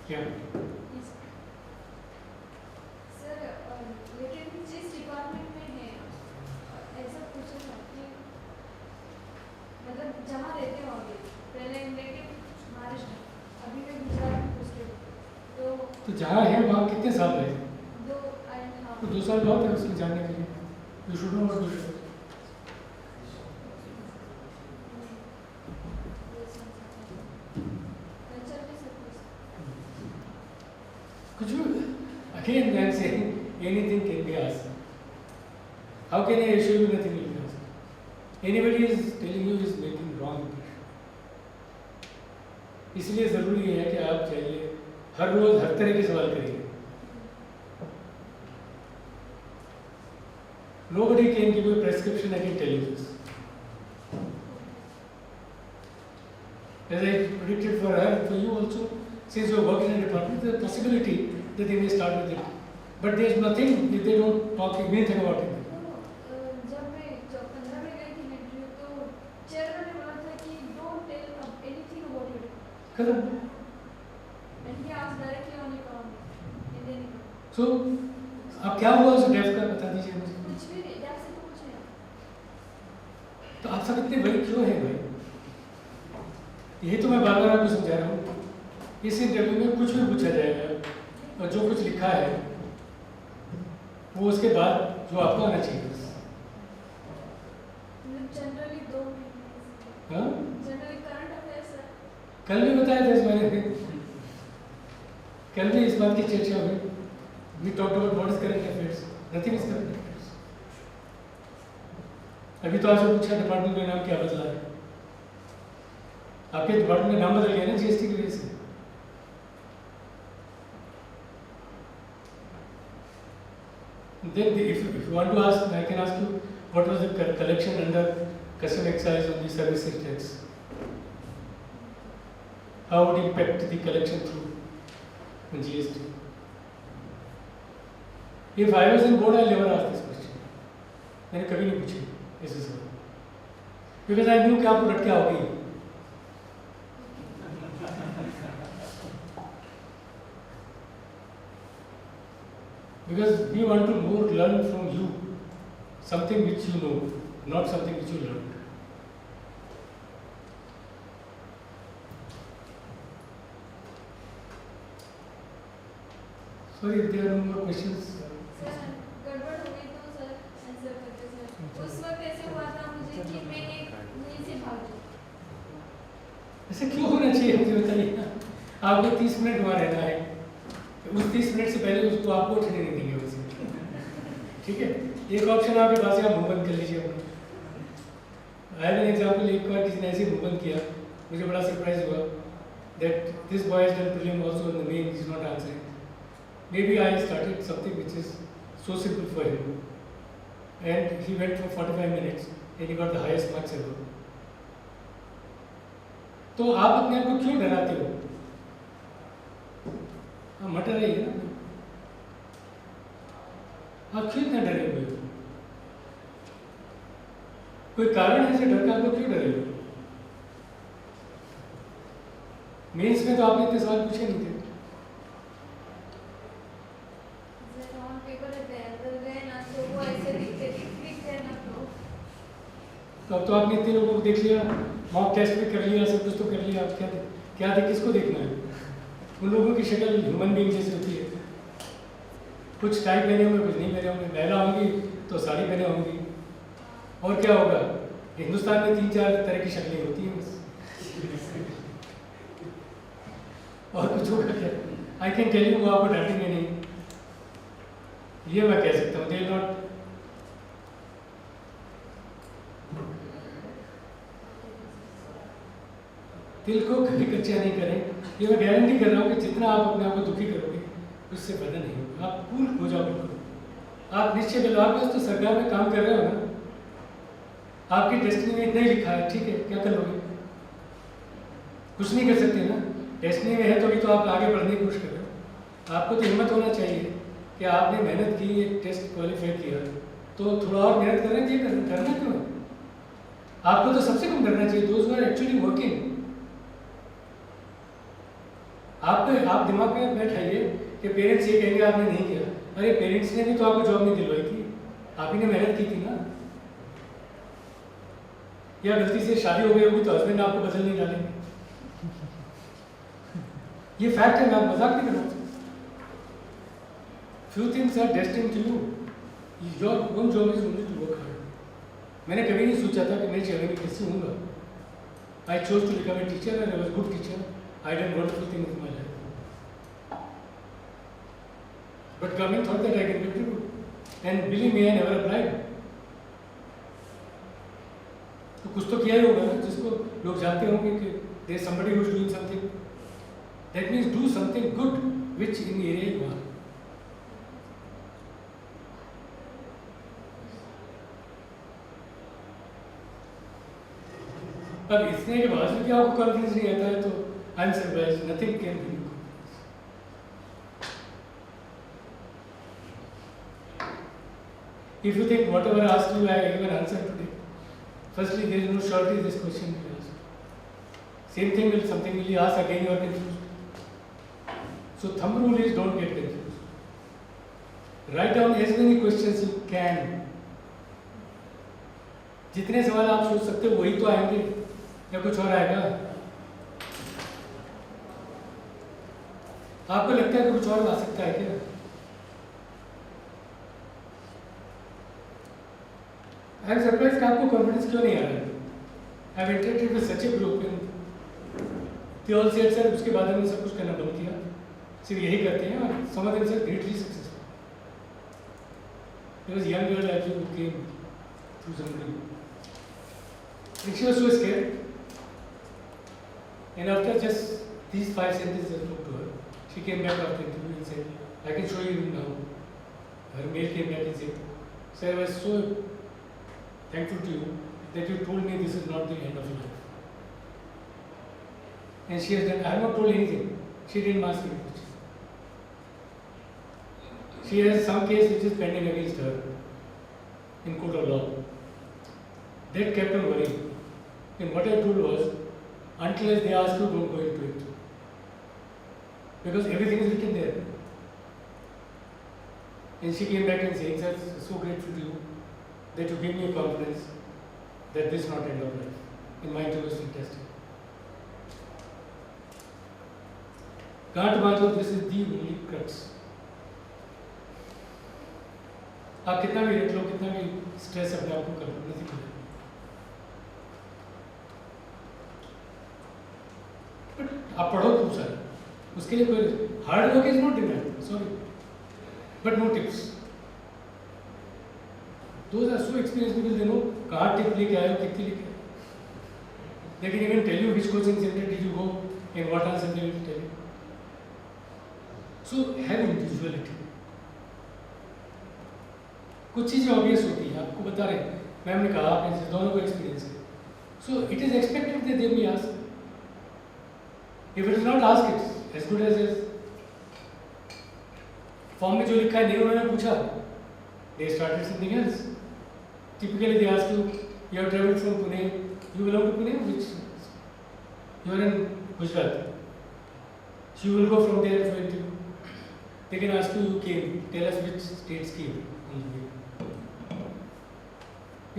Yeah. Yes. Sir, लेकिन जिस डिपार्टमेंट में है ऐसा पूछा था कि मतलब जहाँ रहते हो अभी पहले रिलेटिव महाराष्ट्र अभी मैं गुजरात में पोस्टेड तो जहाँ है वहाँ कितने साल रहे? 2.5 तो 2 साल बहुत है उसके जानने के लिए. You should know what to do. Could you again then say anything can be asked? How can I assure you nothing will be asked? Anybody is telling you is making wrong impression. इसलिए ज़रूरी है कि आप चाहिए हर रोज हर तरह के सवाल करिए. Nobody can give you a prescription, I can tell you this. As I predicted for her, for you also, since you work in a department, there is a possibility that they may start with it. But there is nothing, if they don't talk anything about it. जब 15 में गई थी interview तो chairman ने बोला था कि don't tell anything about your खत्म. And he asked directly on your Indian So, अब क्या हुआ उस डेफ का बता दीजिए मुझे. कुछ भी नहीं जैसे तो कुछ नहीं तो आप सब इतने बड़े क्यों हैं भाई? यही तो मैं बार बार आपको समझा रहा हूँ. इस इंटरव्यू में कुछ भी पूछा जाएगा और जो कुछ लिखा है वो उसके बाद जो आपको आना चाहिए बस. जनरली 2 हाँ? जनरली करंट अफेयर्स है. कल भी बताया था इस बारे में. कल भी इस बात की चर्चा हुई. We talked about what is current affairs. Nothing is current affairs. अभी तो आपसे पूछा डिपार्टमेंट का नाम क्या बदला है. आपके डिपार्टमेंट का नाम बदल गया ना जीएसटी की वजह से. Then if you want to ask, I can ask you what was the collection under custom excise on the services tax. How would impact the collection through GST? If I was in board, I'll never ask this question. मैंने कभी नहीं पूछी इस सवाल. Because I knew कि आपको रटके आओगी. Because we want to more learn from you something which you know, not something which you learned. Sorry, if there are no more questions. Sir गड़बड़ हो गई तो सर आंसर करते सर. उस वक्त ऐसे हुआ था मुझे कि मैं यहीं से भाग गई. ऐसे क्यों होना चाहिए मुझे बताइए. आपको 30 मिनट वहाँ रहना है. उस 30 मिनट से पहले उसको आपको उठने नहीं देंगे वैसे. ठीक है. एक ऑप्शन आपके पास है, आप मुंह बंद कर लीजिए अपना. I have an example. एक बार किसी ने ऐसे मुंह बंद किया, मुझे बड़ा सरप्राइज हुआ that this boy has done prelim also in the main, he is not answering. Maybe I started something which is so simple for him, and he went for 45 minutes and he got the highest marks ever. तो आप अपने आप को क्यों डराते हो? आप मत डराइए ना. आप क्यों इतना डरे हुए हो? कोई कारण है ऐसे डर का आपको क्यों डरे हुए? मेंस में तो आपने इतने सवाल पूछे नहीं थे. सर ऑन पेपर है अंदर गए ना तो वो ऐसे लिखते ना तो अब तो आपने इतने लोगों को देख लिया, मॉक टेस्ट भी कर लिया, सब कुछ तो कर लिया. आप क्या किसको देखना है? उन लोगों की शक्ल ह्यूमन बीइंग जैसी होती है. कुछ टाई पहने होंगे, कुछ नहीं पहने होंगे. महिला होंगी तो साड़ी पहने होंगी. और क्या होगा? हिंदुस्तान में 3-4 तरह की शक्लें होती हैं बस. और कुछ होगा क्या? आई कैन टेल यू, वो आपको डांटेंगे नहीं. ये मैं कह सकता हूँ. They not. दिल को कभी कच्चा नहीं करें. ये मैं गारंटी कर रहा हूँ कि जितना आप अपने आप को दुखी करोगे उससे फायदा नहीं होगा. आप कूल हो जाओ बिल्कुल. आप निश्चय बिल्कुल. आप बस तो सरकार में काम कर रहे हो ना. आपकी डेस्टिनी में इतना ही लिखा है, ठीक है, क्या कर लोगे? कुछ नहीं कर सकते ना. डेस्टिनी में है तो भी तो आप आगे बढ़ने की कोशिश कर रहे हो. आपको तो हिम्मत होना चाहिए कि आपने मेहनत की, एक टेस्ट क्वालिफाई किया, तो थोड़ा और मेहनत करना चाहिए. करना क्यों है? आपको तो सबसे कम करना चाहिए. Those who are actually working. आप दिमाग में बैठाइए कि पेरेंट्स ये कहेंगे आपने नहीं किया. अरे पेरेंट्स ने भी तो आपको जॉब नहीं दिलवाई थी. आप ही ने मेहनत की थी ना. या गलती से शादी हो गई होगी तो हस्बैंड आपको बदल नहीं डालेंगे. ये फैक्ट है. मैं आप मजाक नहीं कर रहा हूँ. Few things are destined to you. Your own job is only to work hard. मैंने कभी नहीं सोचा था कि मैं चैलेंज होऊंगा. I chose to become a teacher and I was good teacher. I did wonderful things in my life. But government thought that I can contribute. And believe me, I never applied. तो कुछ तो किया ही होगा ना जिसको लोग जानते होंगे कि there is somebody who is doing something. That means do something good which in the area you are. अब इतने के बावजूद भी आपको कॉन्फिडेंस नहीं आता है तो I am surprised. Nothing can be. If you think whatever I asked you, I even answered today. Firstly, there is no surety this question will be asked. Same thing will something will be asked again, you are confused. So thumb rule is don't get confused. Write down as many questions you can. जितने सवाल आप सोच सकते हो वही तो आएंगे या कुछ और आएगा? आपको लगता है कि कुछ और आ सकता है क्या? I am surprised कि आपको कॉन्फिडेंस क्यों नहीं आ रहा है? I have interacted with such a group and they all said sir उसके बाद हमने सब कुछ करना बंद किया, सिर्फ यही करते हैं और some of them are greatly successful. There was a young girl actually who came through some group. And she was so scared. And after just these 5 sentences I spoke to her, she came back after the interview and said, I can show you now. Her mail came back and said, sir, I was so thankful to you that you told me this is not the end of life. And she has done, I have not told anything. She didn't ask any question. She has some case which is pending against her in court of law. That kept on worrying. And what I told was, until they ask you, don't go into it. Because everything is written there. And she came back and saying, sir, so grateful to you that you gave me a confidence that this is not end of life. In my interview was fantastic. Can't imagine this is the only crux. आप कितना भी रख लो, कितना भी stress अपने आप को कर लो, नहीं मिलेगा। आप पढ़ो खूब सारा, उसके लिए कोई hard work is not demand, sorry, but no tips. Those are so experience people, they know कहाँ टिप लेके आए हो, कितनी लेके आए। They can even tell you which coaching center did you go and what answer they will tell you. So have individuality. कुछ चीज़ें obvious होती हैं, आपको बता रहे हैं, मैम ने कहा आपने दोनों को एक्सपीरियंस है, so it is expected that they be asked. If it is not asked, it's as good as form में जो लिखा है नहीं उन्होंने पूछा, they started something else. Typically they ask you, you have travelled from Pune, you belong to Pune, which you are in Gujarat, so you will go from there for interview. They can ask you, you came, tell us which states came on the way.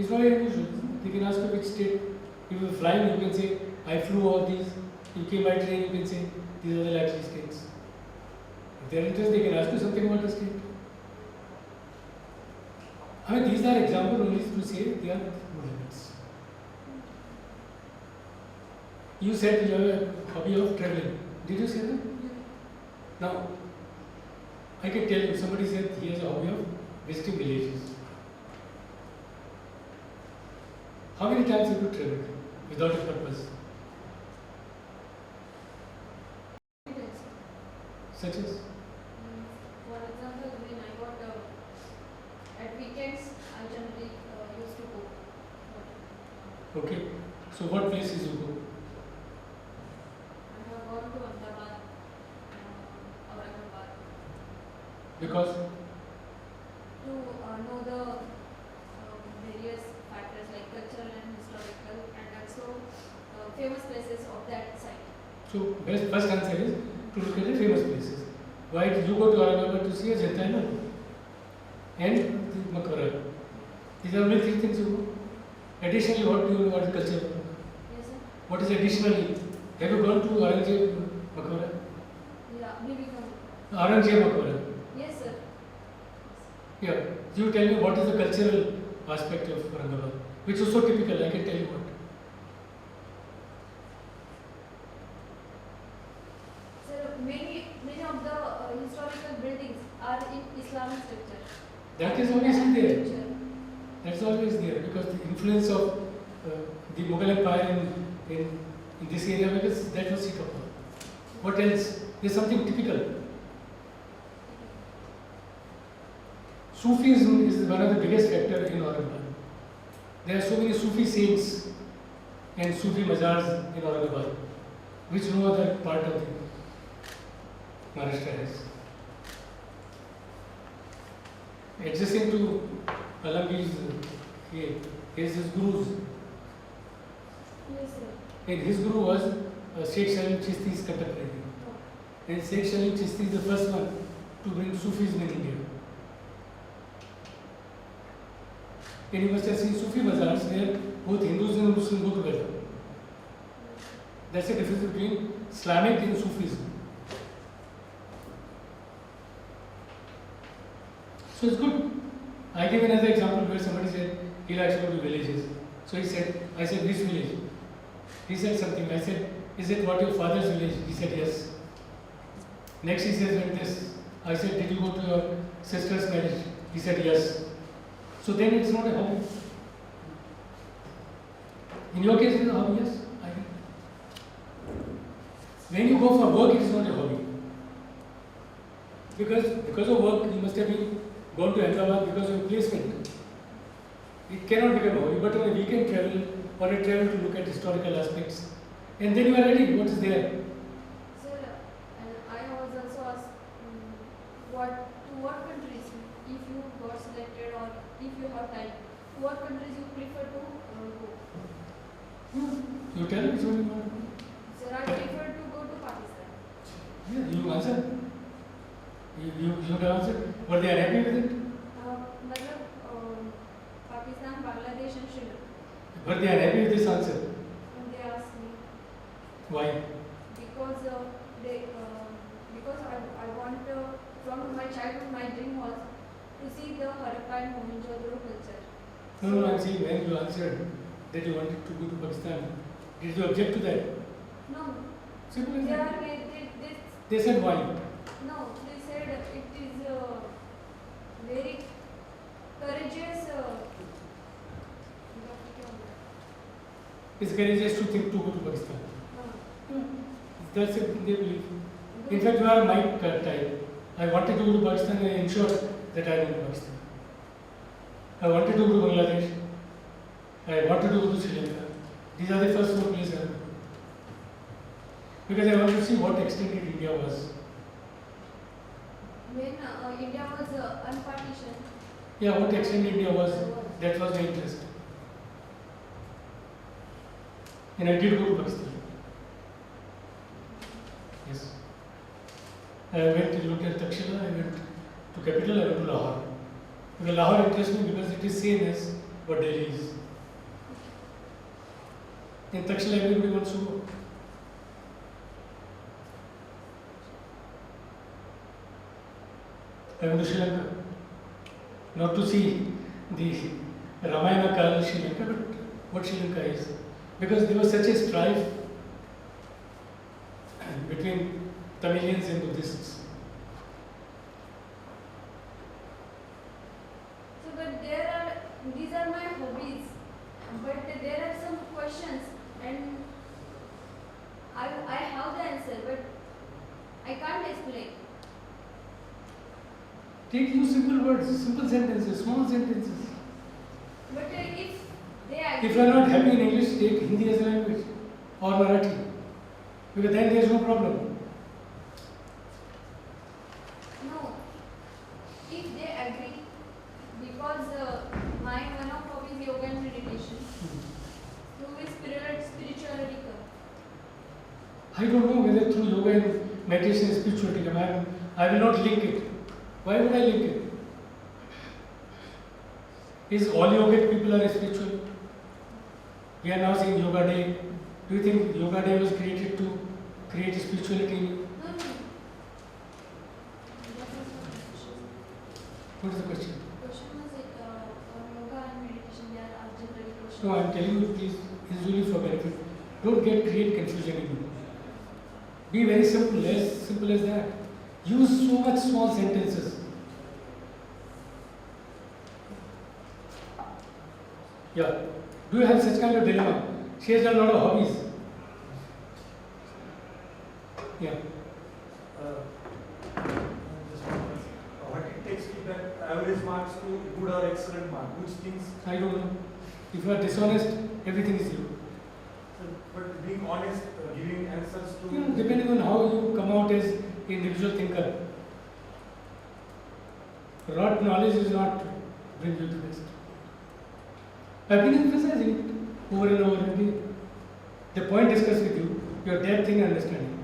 It's not unusual. They can ask you which state. If you are flying, you can say, I flew all these. You came by train, you can say, these are the likely states. If they are interested, they can ask you something about the state. I mean, these are examples only to say they are no limits. You said you have a hobby of traveling. Did you say that? Now, I can tell you, somebody said he has a hobby of visiting villages. How many times have you traveled without a purpose? Such as? For example, when I got at weekends, I generally used to go. Okay. So what places you go? I have gone to Ahmedabad, Agarwal, Because to know the various factors like cultural and historical, and also famous places of that site. so first answer is to look at the famous places. Why did you go to Agrawal to see a Jataina and Makara? These are only 3 things you go. Additionally, what do you know about the culture? Yes, sir. What is additionally? Have you gone to Aurangzeb Makara? Yeah, maybe come. Aurangzeb Makara. Yes, sir. Yeah. You tell me what is the cultural aspect of Agarwal, which is so typical. I can tell you what. Sir, many of the historical buildings are in Islamic structure. That is obviously there. Picture. That's always there because the influence of the Mughal Empire in this area, because that was Sikh power. What else? There's something typical. Sufism is one of the biggest factor in Aurangabad. There are so many Sufi saints and Sufi mazars in Aurangabad, which no other part of the Maharashtra has. Adjacent to Alamgir is his gurus. Yes, sir. And his guru was Sheikh Salim Chisti's contemporary. And Sheikh Salim Chisti is the first one to bring Sufism in India. And you must have seen Sufi bazaars where both Hindus and Muslims go together. That's the difference between Islamic and Sufism. So it's good. I gave another example where somebody said he likes to go to villages. So he said, I said, which village? He said something. I said, is it what your father's village? He said, yes. Next he says, like this. I said, did you go to your sister's marriage? He said, yes. So then it's not a hobby. In your case, it's a hobby, yes. I think. When you go for work, it is not a hobby. Because of work, you must have been gone to Agrawal because of placement. It cannot become a hobby, but on a weekend travel or a travel to look at historical aspects, and then you are ready, what is there? Sir, and I was also asked to what countries, if you got selected or if you have time, to what countries you prefer to go? You tell me, so you want. Sir, I prefer to go to Pakistan. Yeah, you answer. You should answer. Were they happy with it? मतलब Pakistan, Bangladesh and Sri Lanka. Were they happy with this answer? And they asked me Why? because I want from my childhood my dream was to see the Harappa and Mohenjo-daro culture. No, I'm saying when you answered that you wanted to go to Pakistan, did you object to that? No, Simple as they that. are They said why? no, they said it is very courageous. It's courageous to think to go to Pakistan. That's it, they believe. In fact, you are my type. I wanted to go to Pakistan and I ensured that I went to Pakistan. I wanted to go to Bangladesh. I wanted to go to Sri Lanka. These are the first 4 places I went to. Because I want to see what extent India was. When India was unpartitioned. Yeah, what extent India was, that was my interest. And I did go to Pakistan. Yes. I went to look at Takshila, I went to capital, I went to Lahore. Because Lahore interests me because it is same as what Delhi is. In Takshila, everybody wants to go. I went to Sri Lanka. Not to see the Ramayana Kal Sri Lanka, but what Sri Lanka is. Because there was such a strife between Tamilians and Buddhists. So, but these are my hobbies, but there are some questions and I have the answer, but I can't explain. Take use simple words, simple sentences, small sentences. But if they agree, If you are not happy in English, take Hindi as a language or Marathi. Because then there is no problem. no, if they agree, because my one of hobbies yoga and meditation, through spirituality come. I don't know whether through yoga and meditation and spirituality come. I will not link it. Why would I link it? Is all yogic people are spiritual? We are now saying Yoga Day. Do you think Yoga Day was created to create spirituality in you? No. That was not the question. What is the question? Question was on yoga and meditation. They are asked generally questions. No, I am telling you, please, it's really for benefit. Don't create confusion in you. Be very simple as that. Use so much small sentences. Yeah. Do you have such kind of dilemma? She has done a lot of hobbies. Yeah. What it takes to get average marks to good or excellent mark? Which things? I don't know. If you are dishonest, everything is zero. But being honest, giving answers to. Depending on how you come out as individual thinker. Rote knowledge is not bring you to best. I've been emphasizing it over and over again. The point discussed with you, your depth in understanding.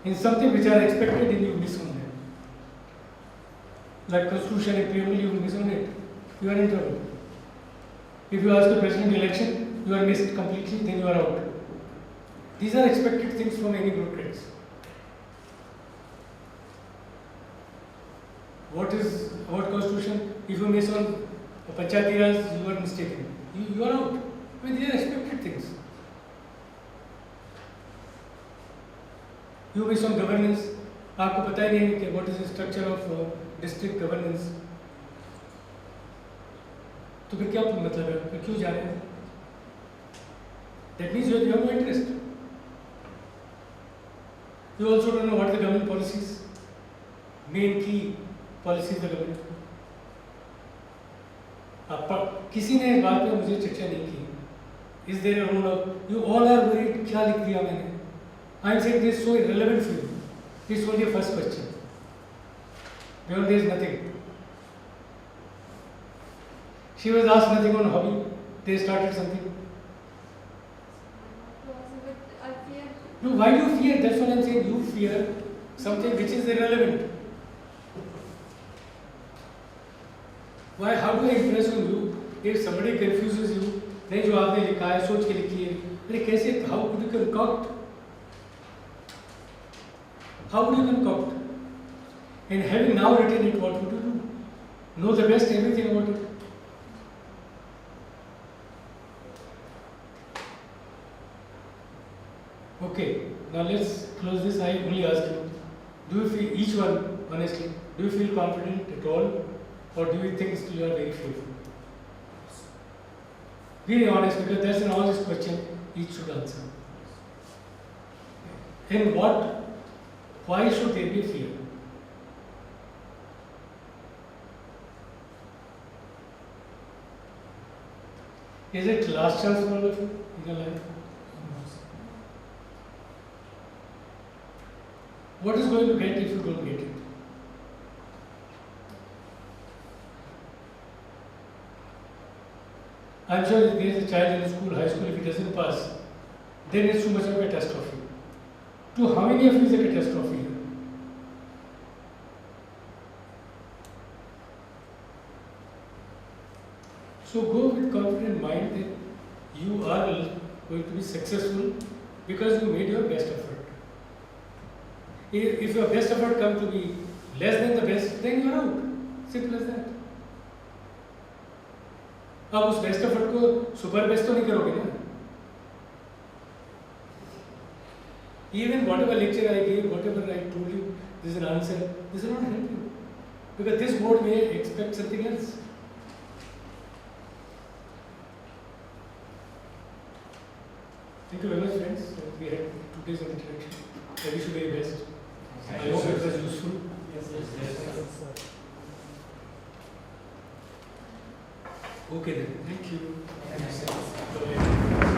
In something which are expected in you, miss on them. Like constitution and preamble, you miss on it. You are in trouble. If you ask the president election, you are missed completely, then you are out. These are expected things from any bureaucrats. What is about constitution? If you miss on Panchayati Raj, you are mistaken. You are out. I mean, these are expected things. You miss on governance. आपको पता ही नहीं कि what is the structure of district governance. तो फिर क्या मतलब है? फिर क्यों जा रहे हैं? That means you have no interest. You also don't know what the government policies, main key policies the government. किसी ने इस बात पे मुझे चर्चा नहीं की. Is there a role of you all are worried? क्या लिख दिया मैंने? I am saying this is so irrelevant for you. It's only a first question. Beyond there is nothing. She was asked nothing on hobby. They started something. No, why do you fear? That's what I am saying. You fear something which is irrelevant. Why? How do I impress on you? If somebody confuses you, नहीं जो आपने लिखा है सोच के लिखिए. अरे कैसे? How could you concoct? How would you concoct? And having now written it, what would you do? Know the best everything about it. Okay, now let's close this. I only ask you, do you feel, each one, honestly, do you feel confident at all? Or do you think still you are very fearful? Be honest, because that's an honest question each should answer. And why should there be fear? Is it last chance for all of you in your life? What is going to get if you don't get it? I'm sure if there is a child in school, high school, if he doesn't pass, then it's too much of a catastrophe. To how many of you is a catastrophe here? So go with confident mind that you are going to be successful because you made your best effort. If your best effort comes to be less than the best, then you are out. Simple as that. आप उस best effort को super best तो नहीं करोगे ना. Even whatever lecture I gave, whatever I told you, this is an answer. This will not help you because this board may expect something else. Thank you very much, friends. We had 2 days of interaction. I wish you very best. I hope it was useful. Yes. Okay then. Thank you. Thank you.